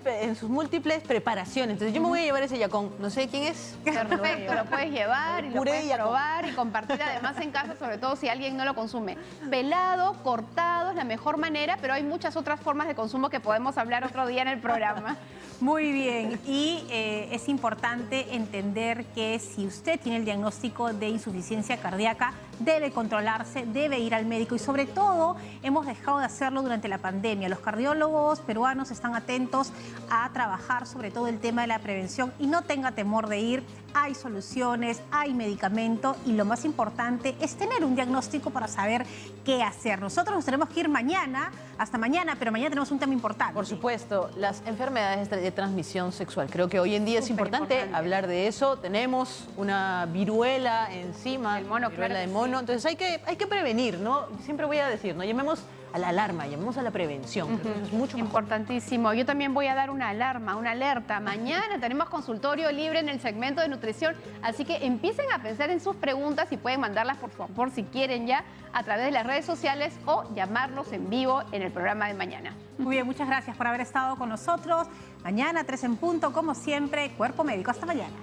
preparaciones. Entonces, yo me voy a llevar ese yacón. No sé quién es. Perfecto, lo puedes llevar y lo puedes probar y compartir además en casa, sobre todo si alguien no lo consume. Pelado, cortado es la mejor manera, pero hay muchas otras formas de consumo que podemos hablar otro día en el programa. Muy bien, y es importante entender que si usted tiene el diagnóstico de insuficiencia cardíaca, debe controlarse, debe ir al médico y sobre todo hemos dejado de hacerlo durante la pandemia. Los cardiólogos peruanos están atentos a trabajar sobre todo el tema de la prevención y no tenga temor de ir. Hay soluciones, hay medicamento y lo más importante es tener un diagnóstico para saber qué hacer. Nosotros nos tenemos que ir mañana, hasta mañana, pero mañana tenemos un tema importante. Por supuesto, las enfermedades de transmisión sexual. Creo que hoy en día es importante hablar de eso. Tenemos una viruela encima, viruela de mono. Entonces hay que prevenir, ¿no? Siempre voy a decir, no llamemos a la alarma, llamemos a la prevención. Creo que eso es mucho mejor. Importantísimo. Yo también voy a dar una alarma, una alerta. Mañana tenemos consultorio libre en el segmento de nutrición, así que empiecen a pensar en sus preguntas y pueden mandarlas por si quieren ya a través de las redes sociales o llamarlos en vivo en el programa de mañana. Muy bien, muchas gracias por haber estado con nosotros. Mañana 3 en punto, como siempre, Cuerpo Médico. Hasta mañana.